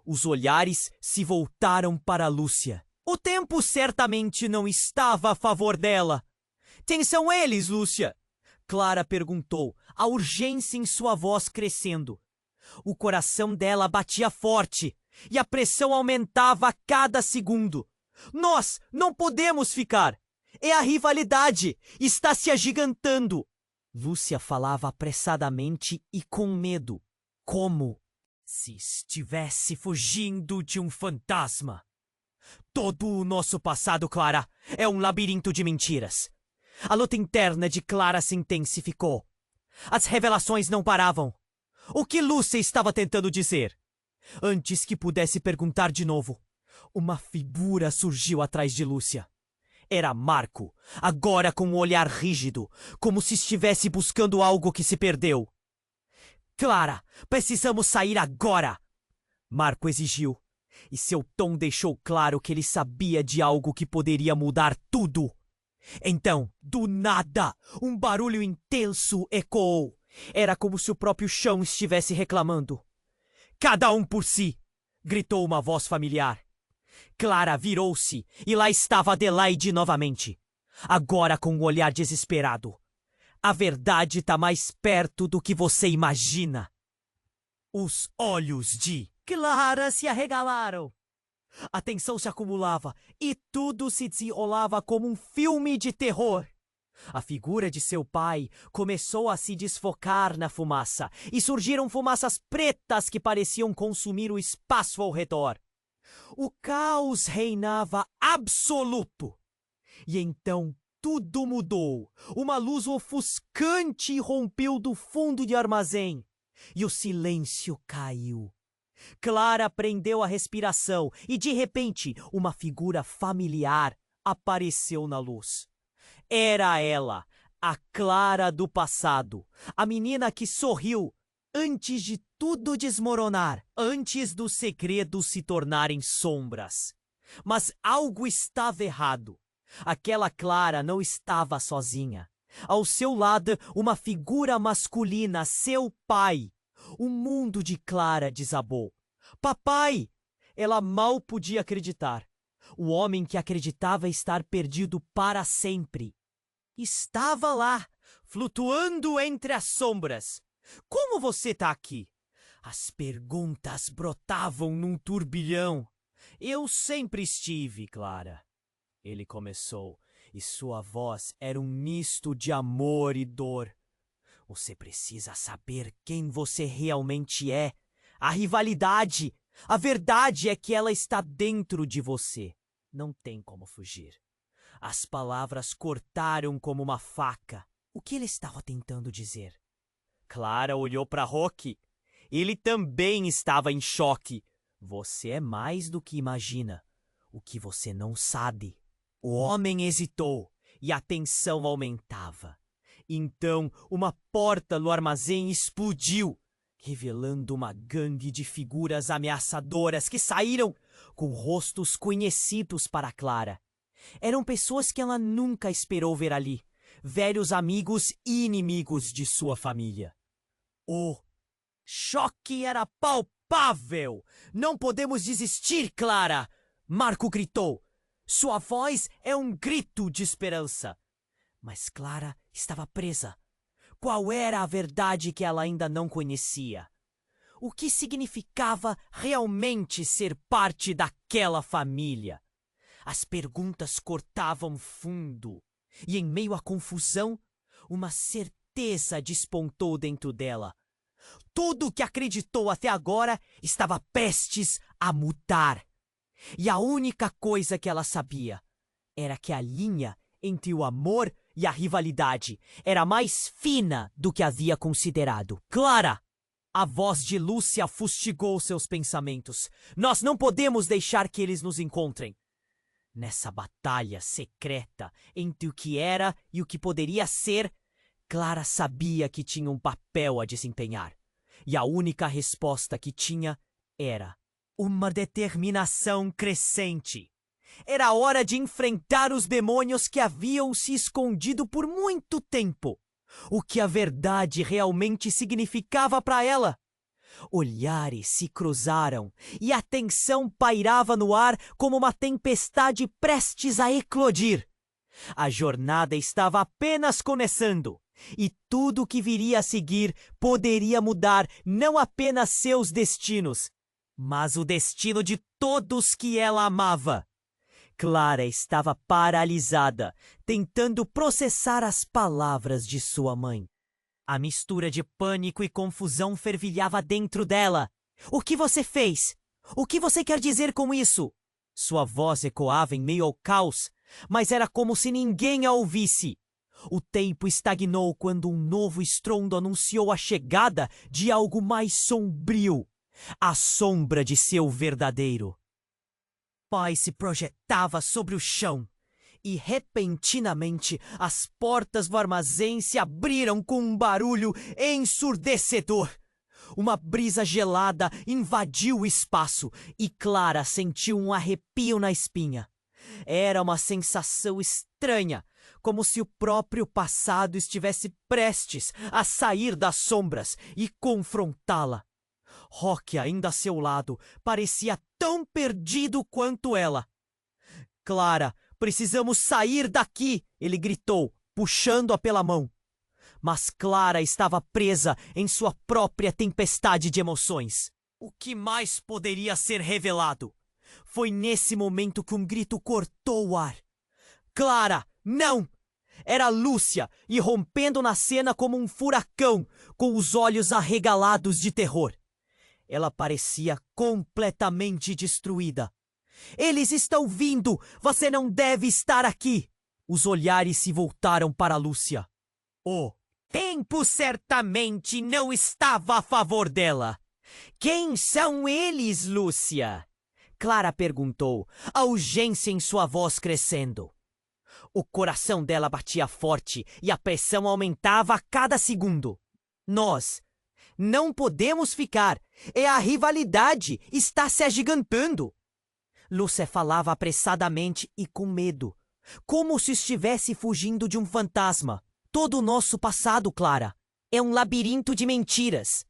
Os olhares se voltaram para Lúcia. O tempo certamente não estava a favor dela. "Quem são eles, Lúcia?" Clara perguntou, a urgência em sua voz crescendo. O coração dela batia forte e a pressão aumentava a cada segundo. "Nós não podemos ficar! É a rivalidade! Está se agigantando!" Lúcia falava apressadamente e com medo, como se estivesse fugindo de um fantasma. "Todo o nosso passado, Clara, é um labirinto de mentiras." A luta interna de Clara se intensificou. As revelações não paravam. O que Lúcia estava tentando dizer? Antes que pudesse perguntar de novo, uma figura surgiu atrás de Lúcia. Era Marco, agora com um olhar rígido, como se estivesse buscando algo que se perdeu. Clara, precisamos sair agora! Marco exigiu, e seu tom deixou claro que ele sabia de algo que poderia mudar tudo. Então, do nada, um barulho intenso ecoou. Era como se o próprio chão estivesse reclamando. Cada um por si! Gritou uma voz familiar. Clara virou-se e lá estava Adelaide novamente, agora com um olhar desesperado. A verdade está mais perto do que você imagina. Os olhos de Clara se arregalaram. A tensão se acumulava e tudo se desenrolava como um filme de terror. A figura de seu pai começou a se desfocar na fumaça e surgiram fumaças pretas que pareciam consumir o espaço ao redor. O caos reinava absoluto. E então tudo mudou. Uma luz ofuscante rompeu do fundo de armazém e o silêncio caiu. Clara prendeu a respiração e, de repente, uma figura familiar apareceu na luz. Era ela, a Clara do passado, a menina que sorriu antes de tudo desmoronar, antes dos segredos se tornarem sombras. Mas algo estava errado. Aquela Clara não estava sozinha. Ao seu lado, uma figura masculina, seu pai. O mundo de Clara desabou. Papai! Ela mal podia acreditar. O homem que acreditava estar perdido para sempre estava lá, flutuando entre as sombras. Como você está aqui? As perguntas brotavam num turbilhão. Eu sempre estive, Clara. Ele começou, e sua voz era um misto de amor e dor. Você precisa saber quem você realmente é. A rivalidade, a verdade é que ela está dentro de você. Não tem como fugir. As palavras cortaram como uma faca. O que ele estava tentando dizer? Clara olhou para Roque. Ele também estava em choque. Você é mais do que imagina. O que você não sabe. O homem hesitou e a tensão aumentava. Então, uma porta no armazém explodiu, revelando uma gangue de figuras ameaçadoras que saíram com rostos conhecidos para Clara. Eram pessoas que ela nunca esperou ver ali, velhos amigos e inimigos de sua família. O choque era palpável! Não podemos desistir, Clara! Marco gritou. Sua voz é um grito de esperança. Mas Clara estava presa. Qual era a verdade que ela ainda não conhecia? O que significava realmente ser parte daquela família? As perguntas cortavam fundo, e em meio à confusão, uma certeza despontou dentro dela. Tudo o que acreditou até agora estava prestes a mudar. E a única coisa que ela sabia era que a linha entre o amor e a rivalidade era mais fina do que havia considerado. Clara! A voz de Lúcia fustigou seus pensamentos. Nós não podemos deixar que eles nos encontrem. Nessa batalha secreta entre o que era e o que poderia ser, Clara sabia que tinha um papel a desempenhar. E a única resposta que tinha era uma determinação crescente. Era hora de enfrentar os demônios que haviam se escondido por muito tempo. O que a verdade realmente significava para ela. Olhares se cruzaram e a tensão pairava no ar como uma tempestade prestes a eclodir. A jornada estava apenas começando e tudo o que viria a seguir poderia mudar não apenas seus destinos, mas o destino de todos que ela amava. Clara estava paralisada, tentando processar as palavras de sua mãe. A mistura de pânico e confusão fervilhava dentro dela. O que você fez? O que você quer dizer com isso? Sua voz ecoava em meio ao caos, mas era como se ninguém a ouvisse. O tempo estagnou quando um novo estrondo anunciou a chegada de algo mais sombrio, a sombra de seu verdadeiro. O pai se projetava sobre o chão e, repentinamente, as portas do armazém se abriram com um barulho ensurdecedor. Uma brisa gelada invadiu o espaço e Clara sentiu um arrepio na espinha. Era uma sensação estranha, como se o próprio passado estivesse prestes a sair das sombras e confrontá-la. Roque, ainda a seu lado, parecia tão perdido quanto ela. Clara, precisamos sair daqui, ele gritou, puxando-a pela mão. Mas Clara estava presa em sua própria tempestade de emoções. O que mais poderia ser revelado? Foi nesse momento que um grito cortou o ar. Clara, não! Era Lúcia, irrompendo na cena como um furacão, com os olhos arregalados de terror. Ela parecia completamente destruída. Eles estão vindo! Você não deve estar aqui! Os olhares se voltaram para Lúcia. O tempo certamente não estava a favor dela. Quem são eles, Lúcia? Clara perguntou, a urgência em sua voz crescendo. O coração dela batia forte e a pressão aumentava a cada segundo. Nós não podemos ficar. A rivalidade está se agigantando. Lúcia falava apressadamente e com medo, como se estivesse fugindo de um fantasma. Todo o nosso passado, Clara, é um labirinto de mentiras.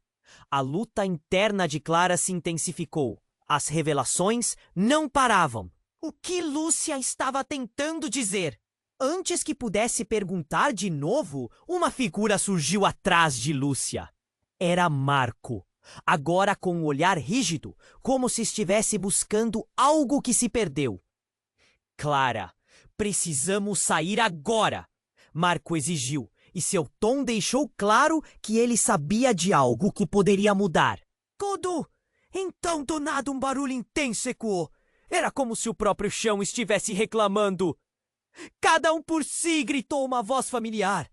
A luta interna de Clara se intensificou. As revelações não paravam. O que Lúcia estava tentando dizer? Antes que pudesse perguntar de novo, uma figura surgiu atrás de Lúcia. Era Marco, agora com um olhar rígido, como se estivesse buscando algo que se perdeu. Clara, precisamos sair agora, Marco exigiu, e seu tom deixou claro que ele sabia de algo que poderia mudar. Tudo! Então, do nada, um barulho intenso ecoou. Era como se o próprio chão estivesse reclamando. Cada um por si, gritou uma voz familiar.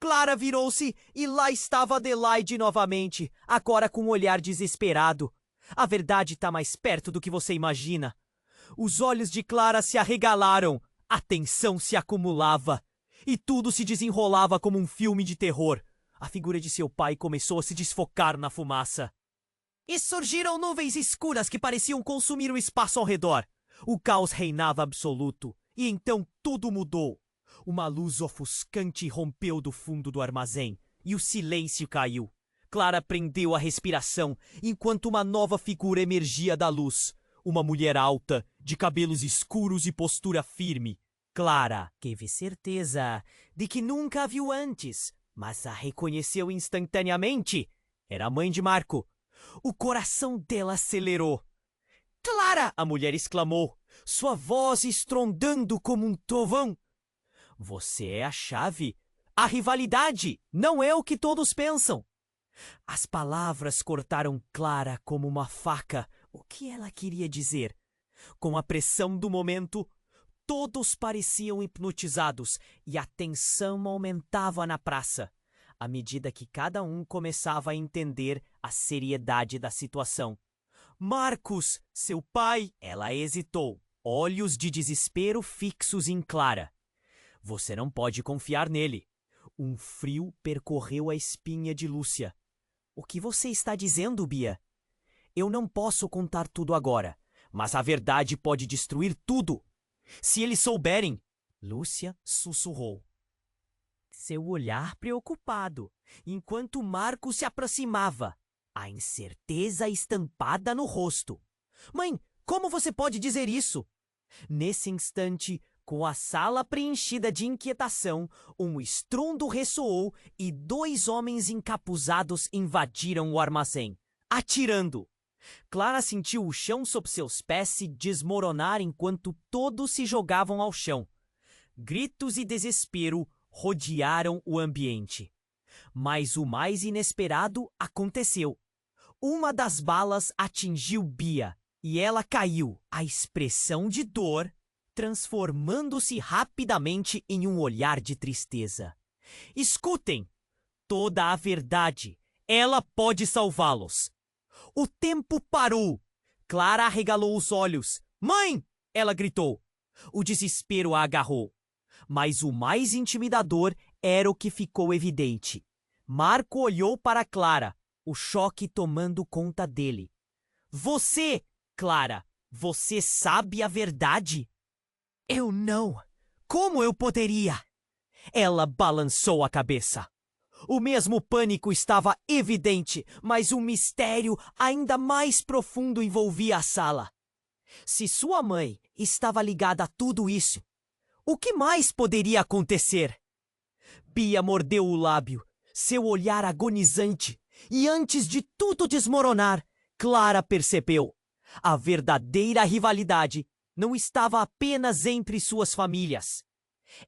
Clara virou-se e lá estava Adelaide novamente, agora com um olhar desesperado. A verdade está mais perto do que você imagina. Os olhos de Clara se arregalaram, a tensão se acumulava e tudo se desenrolava como um filme de terror. A figura de seu pai começou a se desfocar na fumaça. E surgiram nuvens escuras que pareciam consumir o espaço ao redor. O caos reinava absoluto. E então tudo mudou. Uma luz ofuscante rompeu do fundo do armazém e o silêncio caiu. Clara prendeu a respiração enquanto uma nova figura emergia da luz. Uma mulher alta, de cabelos escuros e postura firme. Clara teve certeza de que nunca a viu antes, mas a reconheceu instantaneamente. Era a mãe de Marco. O coração dela acelerou. Clara! A mulher exclamou, sua voz estrondando como um trovão. Você é a chave. A rivalidade não é o que todos pensam. As palavras cortaram Clara como uma faca. O que ela queria dizer? Com a pressão do momento, todos pareciam hipnotizados e a tensão aumentava na praça, à medida que cada um começava a entender a seriedade da situação. Marcos, seu pai, ela hesitou, olhos de desespero fixos em Clara. Você não pode confiar nele. Um frio percorreu a espinha de Lúcia. O que você está dizendo, Bia? Eu não posso contar tudo agora, mas a verdade pode destruir tudo. Se eles souberem... Lúcia sussurrou. Seu olhar preocupado, enquanto Marcos se aproximava, a incerteza estampada no rosto. Mãe, como você pode dizer isso? Nesse instante, com a sala preenchida de inquietação, um estrondo ressoou e 2 homens encapuzados invadiram o armazém, atirando. Clara sentiu o chão sob seus pés se desmoronar enquanto todos se jogavam ao chão. Gritos e desespero rodearam o ambiente. Mas o mais inesperado aconteceu. Uma das balas atingiu Bia e ela caiu. A expressão de dor transformando-se rapidamente em um olhar de tristeza. Escutem! Toda a verdade. Ela pode salvá-los. O tempo parou. Clara arregalou os olhos. Mãe! Ela gritou. O desespero a agarrou. Mas o mais intimidador era o que ficou evidente. Marco olhou para Clara, o choque tomando conta dele. Você, Clara, você sabe a verdade? Eu não. Como eu poderia? Ela balançou a cabeça. O mesmo pânico estava evidente, mas um mistério ainda mais profundo envolvia a sala. Se sua mãe estava ligada a tudo isso, o que mais poderia acontecer? Bia mordeu o lábio, seu olhar agonizante, e antes de tudo desmoronar, Clara percebeu. A verdadeira rivalidade não estava apenas entre suas famílias.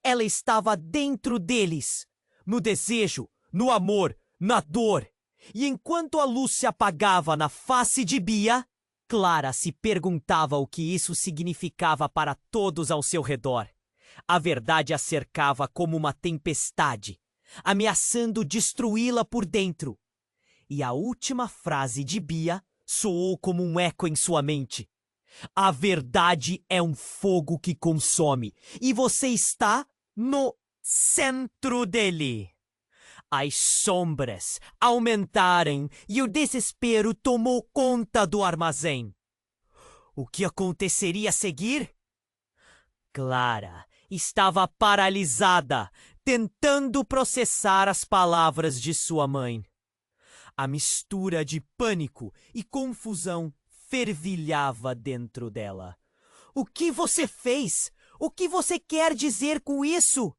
Ela estava dentro deles, no desejo, no amor, na dor. E enquanto a luz se apagava na face de Bia, Clara se perguntava o que isso significava para todos ao seu redor. A verdade a cercava como uma tempestade, ameaçando destruí-la por dentro. E a última frase de Bia soou como um eco em sua mente. A verdade é um fogo que consome, e você está no centro dele. As sombras aumentaram e o desespero tomou conta do armazém. O que aconteceria a seguir? Clara estava paralisada, tentando processar as palavras de sua mãe. A mistura de pânico e confusão fervilhava dentro dela. O que você fez? O que você quer dizer com isso?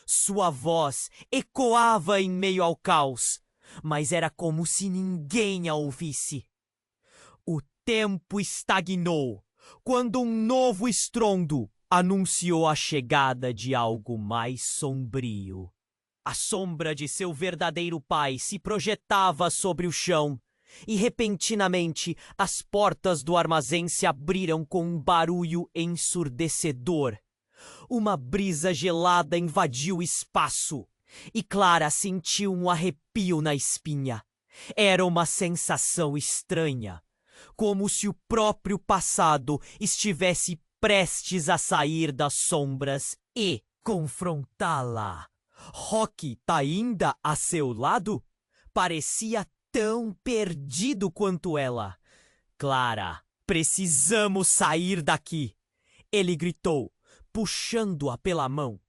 Sua voz ecoava em meio ao caos, mas era como se ninguém a ouvisse. O tempo estagnou quando um novo estrondo anunciou a chegada de algo mais sombrio. A sombra de seu verdadeiro pai se projetava sobre o chão, e repentinamente as portas do armazém se abriram com um barulho ensurdecedor. Uma brisa gelada invadiu o espaço, e Clara sentiu um arrepio na espinha. Era uma sensação estranha, como se o próprio passado estivesse prestes a sair das sombras e confrontá-la. Rocky tá ainda a seu lado? Parecia tão perdido quanto ela. Clara, precisamos sair daqui! Ele gritou, puxando-a pela mão.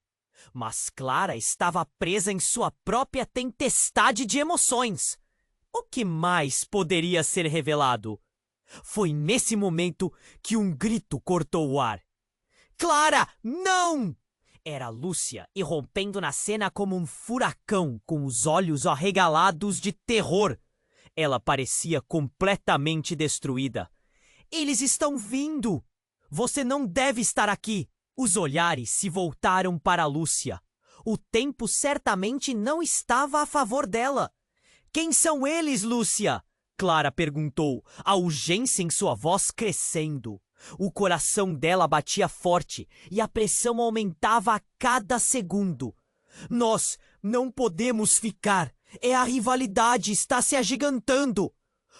Mas Clara estava presa em sua própria tempestade de emoções. O que mais poderia ser revelado? Foi nesse momento que um grito cortou o ar. Clara, não! Era Lúcia, irrompendo na cena como um furacão, com os olhos arregalados de terror. Ela parecia completamente destruída. Eles estão vindo! Você não deve estar aqui! Os olhares se voltaram para Lúcia. O tempo certamente não estava a favor dela. Quem são eles, Lúcia? Clara perguntou, a urgência em sua voz crescendo. O coração dela batia forte e a pressão aumentava a cada segundo. Nós não podemos ficar. A rivalidade está se agigantando.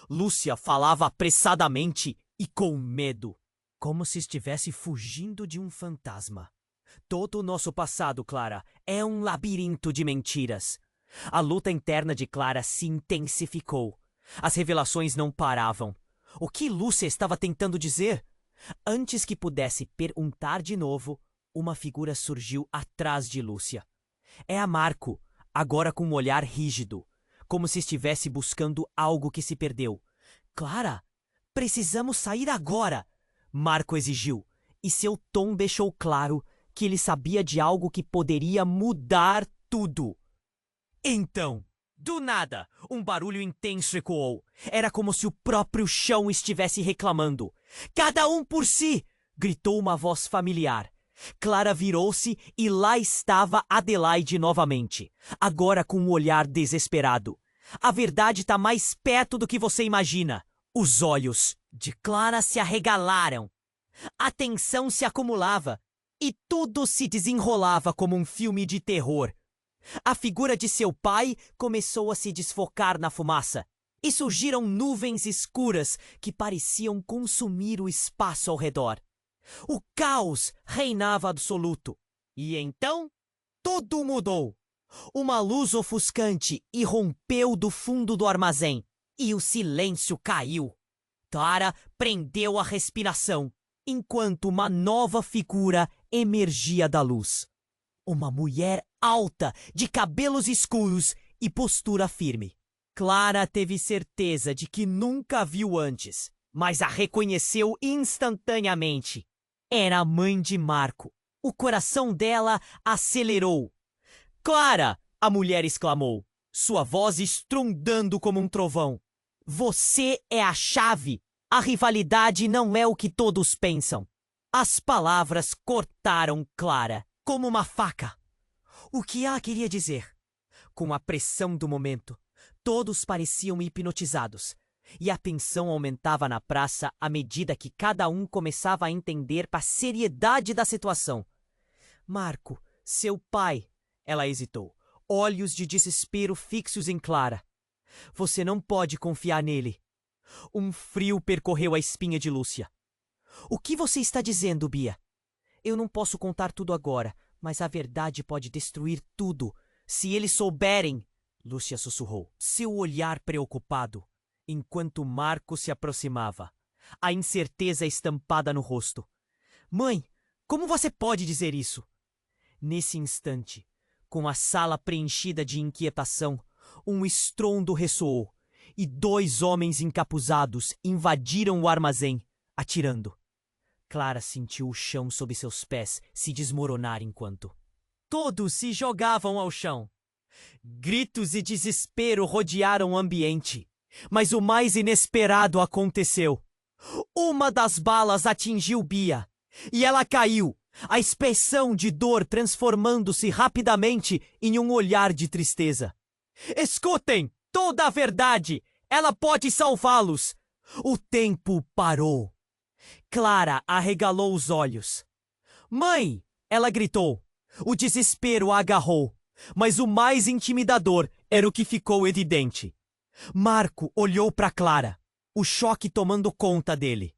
Lúcia falava apressadamente e com medo, como se estivesse fugindo de um fantasma. Todo o nosso passado, Clara, é um labirinto de mentiras. A luta interna de Clara se intensificou. As revelações não paravam. O que Lúcia estava tentando dizer? Antes que pudesse perguntar de novo, uma figura surgiu atrás de Lúcia. É a Marco, agora com um olhar rígido, como se estivesse buscando algo que se perdeu. Clara, precisamos sair agora! Marco exigiu, e seu tom deixou claro que ele sabia de algo que poderia mudar tudo. Então, do nada, um barulho intenso ecoou. Era como se o próprio chão estivesse reclamando. Cada um por si! Gritou uma voz familiar. Clara virou-se e lá estava Adelaide novamente, agora com um olhar desesperado. A verdade está mais perto do que você imagina. Os olhos de Clara se arregalaram. A tensão se acumulava E tudo se desenrolava como um filme de terror. A figura de seu pai começou a se desfocar na fumaça, e surgiram nuvens escuras que pareciam consumir o espaço ao redor. O caos reinava absoluto. E então, tudo mudou. Uma luz ofuscante irrompeu do fundo do armazém, e o silêncio caiu. Clara prendeu a respiração, enquanto uma nova figura emergia da luz. Uma mulher alta, de cabelos escuros e postura firme. Clara teve certeza de que nunca a viu antes, mas a reconheceu instantaneamente. Era a mãe de Marco. O coração dela acelerou. "Clara!" a mulher exclamou, sua voz estrondando como um trovão. "Você é a chave. A rivalidade não é o que todos pensam." As palavras cortaram Clara como uma faca. O que ela queria dizer? Com a pressão do momento, todos pareciam hipnotizados, e a tensão aumentava na praça à medida que cada um começava a entender a seriedade da situação. "Marco, seu pai," ela hesitou, olhos de desespero fixos em Clara. "Você não pode confiar nele." Um frio percorreu a espinha de Lúcia. "O que você está dizendo, Bia?" "Eu não posso contar tudo agora, mas a verdade pode destruir tudo. Se eles souberem," Lúcia sussurrou, seu olhar preocupado, enquanto Marco se aproximava, a incerteza estampada no rosto. "Mãe, como você pode dizer isso?" Nesse instante, com a sala preenchida de inquietação, um estrondo ressoou, e 2 homens encapuzados invadiram o armazém, atirando. Clara sentiu o chão sob seus pés se desmoronar enquanto todos se jogavam ao chão. Gritos e desespero rodearam o ambiente, mas o mais inesperado aconteceu. Uma das balas atingiu Bia, e ela caiu, a expressão de dor transformando-se rapidamente em um olhar de tristeza. "Escutem toda a verdade! Ela pode salvá-los!" O tempo parou. Clara arregalou os olhos. "Mãe!" ela gritou. O desespero a agarrou, mas o mais intimidador era o que ficou evidente. Marco olhou para Clara, o choque tomando conta dele.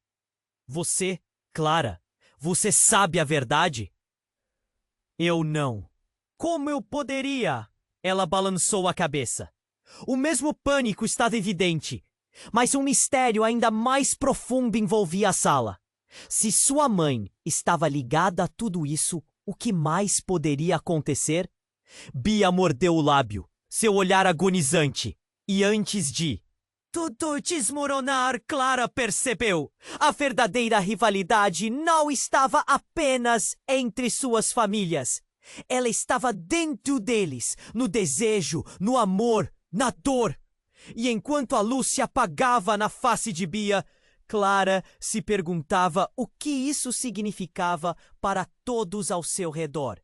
"Você, Clara, você sabe a verdade?" "Eu não." "Como eu poderia?" Ela balançou a cabeça. O mesmo pânico estava evidente, mas um mistério ainda mais profundo envolvia a sala. Se sua mãe estava ligada a tudo isso, o que mais poderia acontecer? Bia mordeu o lábio, seu olhar agonizante, e antes de tudo desmoronar, Clara percebeu. A verdadeira rivalidade não estava apenas entre suas famílias. Ela estava dentro deles, no desejo, no amor, na dor. E enquanto a luz se apagava na face de Bia, Clara se perguntava o que isso significava para todos ao seu redor.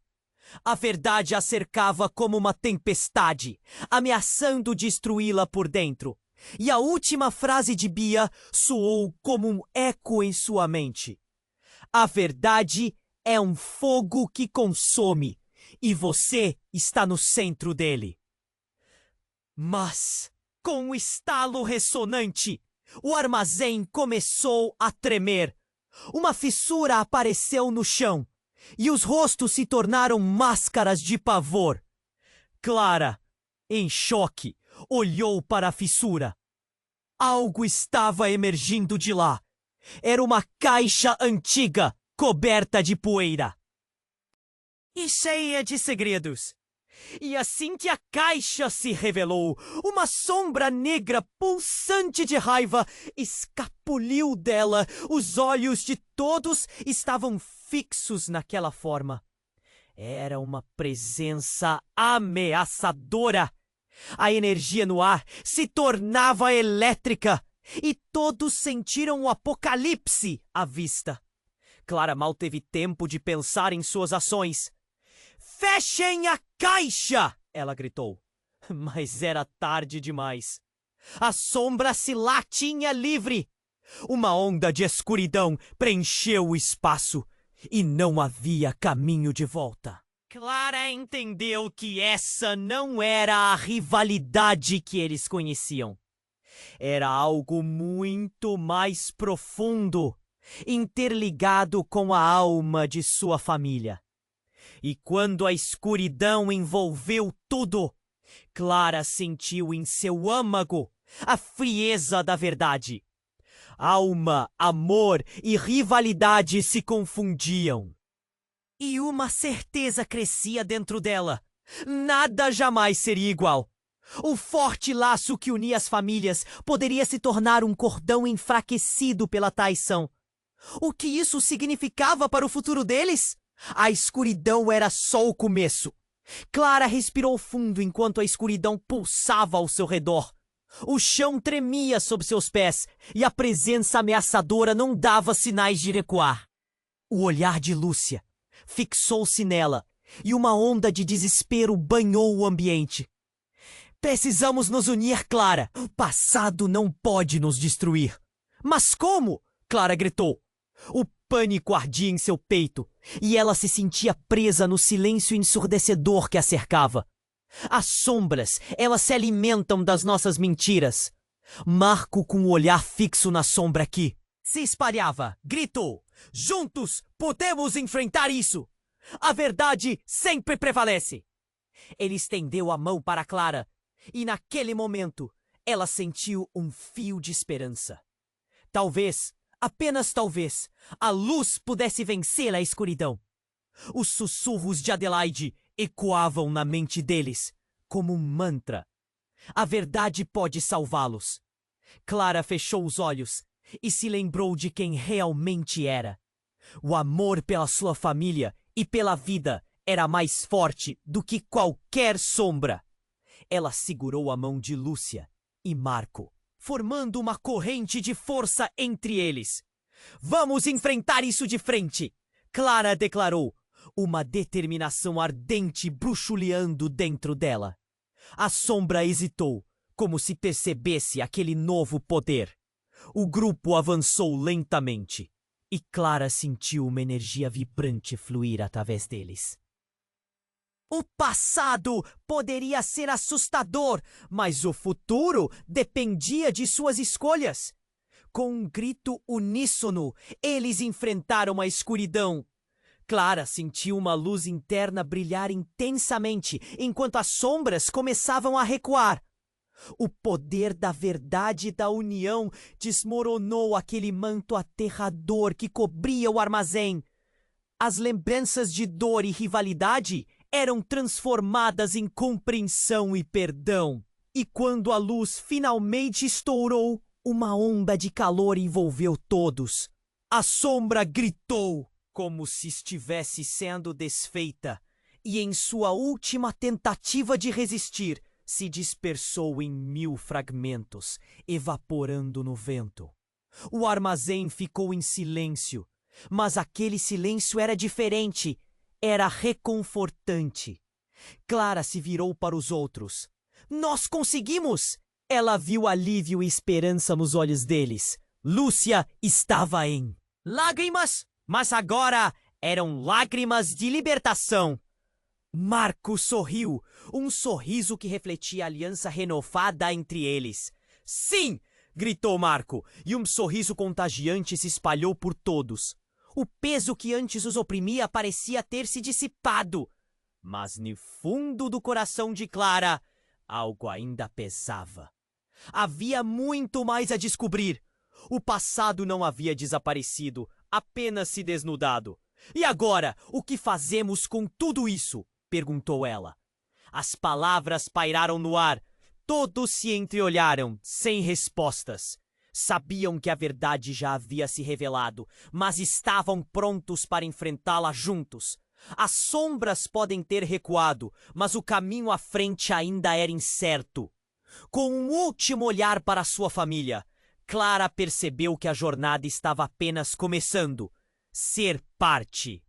A verdade a cercava como uma tempestade, ameaçando destruí-la por dentro. E a última frase de Bia soou como um eco em sua mente. A verdade é um fogo que consome, e você está no centro dele. Mas, com um estalo ressonante, o armazém começou a tremer. Uma fissura apareceu no chão, e os rostos se tornaram máscaras de pavor. Clara, em choque, olhou para a fissura. Algo estava emergindo de lá. Era uma caixa antiga, coberta de poeira e cheia de segredos. E assim que a caixa se revelou, uma sombra negra pulsante de raiva escapuliu dela. Os olhos de todos estavam fixos naquela forma. Era uma presença ameaçadora. A energia no ar se tornava elétrica e todos sentiram o apocalipse à vista. Clara mal teve tempo de pensar em suas ações. "Fechem a caixa!" ela gritou. Mas era tarde demais. A sombra se lá tinha livre. Uma onda de escuridão preencheu o espaço e não havia caminho de volta. Clara entendeu que essa não era a rivalidade que eles conheciam. Era algo muito mais profundo, interligado com a alma de sua família. E quando a escuridão envolveu tudo, Clara sentiu em seu âmago a frieza da verdade. Alma, amor e rivalidade se confundiam. E uma certeza crescia dentro dela. Nada jamais seria igual. O forte laço que unia as famílias poderia se tornar um cordão enfraquecido pela traição. O que isso significava para o futuro deles? A escuridão era só o começo. Clara respirou fundo enquanto a escuridão pulsava ao seu redor. O chão tremia sob seus pés e a presença ameaçadora não dava sinais de recuar. O olhar de Lúcia fixou-se nela e uma onda de desespero banhou o ambiente. Precisamos nos unir, Clara. O passado não pode nos destruir. Mas como? Clara gritou. O pânico ardia em seu peito e ela se sentia presa no silêncio ensurdecedor que a cercava. As sombras, elas se alimentam das nossas mentiras. Marco, com o olhar fixo na sombra aqui, se espalhava, gritou. Juntos podemos enfrentar isso! A verdade sempre prevalece! Ele estendeu a mão para Clara e naquele momento ela sentiu um fio de esperança. Talvez, apenas talvez, a luz pudesse vencer a escuridão. Os sussurros de Adelaide ecoavam na mente deles como um mantra. A verdade pode salvá-los. Clara fechou os olhos e se lembrou de quem realmente era. O amor pela sua família e pela vida era mais forte do que qualquer sombra. Ela segurou a mão de Lúcia e Marco, formando uma corrente de força entre eles. Vamos enfrentar isso de frente! Clara declarou, uma determinação ardente bruxuleando dentro dela. A sombra hesitou, como se percebesse aquele novo poder. O grupo avançou lentamente e Clara sentiu uma energia vibrante fluir através deles. O passado poderia ser assustador, mas o futuro dependia de suas escolhas. Com um grito uníssono, eles enfrentaram a escuridão. Clara sentiu uma luz interna brilhar intensamente, enquanto as sombras começavam a recuar. O poder da verdade e da união desmoronou aquele manto aterrador que cobria o armazém. As lembranças de dor e rivalidade eram transformadas em compreensão e perdão. E quando a luz finalmente estourou, uma onda de calor envolveu todos. A sombra gritou, como se estivesse sendo desfeita, e em sua última tentativa de resistir, se dispersou em 1000 fragmentos, evaporando no vento. O armazém ficou em silêncio, mas aquele silêncio era diferente, era reconfortante. Clara se virou para os outros. Nós conseguimos! Ela viu alívio e esperança nos olhos deles. Lúcia estava em lágrimas, mas agora eram lágrimas de libertação. Marco sorriu, um sorriso que refletia a aliança renovada entre eles. Sim! Gritou Marco, e um sorriso contagiante se espalhou por todos. O peso que antes os oprimia parecia ter se dissipado. Mas no fundo do coração de Clara, algo ainda pesava. Havia muito mais a descobrir. O passado não havia desaparecido, apenas se desnudado. E agora, o que fazemos com tudo isso? Perguntou ela. As palavras pairaram no ar. Todos se entreolharam, sem respostas. Sabiam que a verdade já havia se revelado, mas estavam prontos para enfrentá-la juntos. As sombras podem ter recuado, mas o caminho à frente ainda era incerto. Com um último olhar para sua família, Clara percebeu que a jornada estava apenas começando. Ser parte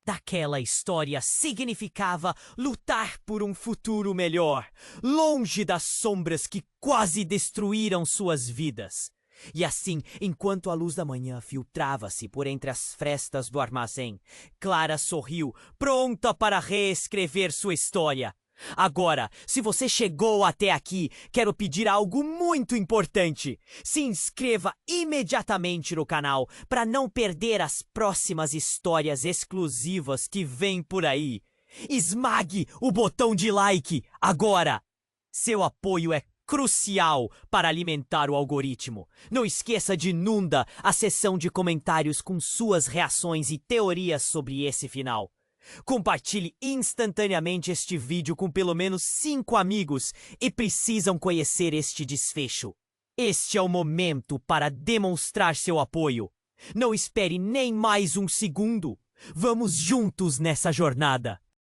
daquela história significava lutar por um futuro melhor, longe das sombras que quase destruíram suas vidas. E assim, enquanto a luz da manhã filtrava-se por entre as frestas do armazém, Clara sorriu, pronta para reescrever sua história. Agora, se você chegou até aqui, quero pedir algo muito importante. Se inscreva imediatamente no canal para não perder as próximas histórias exclusivas que vêm por aí. Esmague o botão de like agora! Seu apoio é crucial para alimentar o algoritmo. Não esqueça de inunda a seção de comentários com suas reações e teorias sobre esse final. Compartilhe instantaneamente este vídeo com pelo menos 5 amigos e precisam conhecer este desfecho. Este é o momento para demonstrar seu apoio. Não espere nem mais um segundo. Vamos juntos nessa jornada.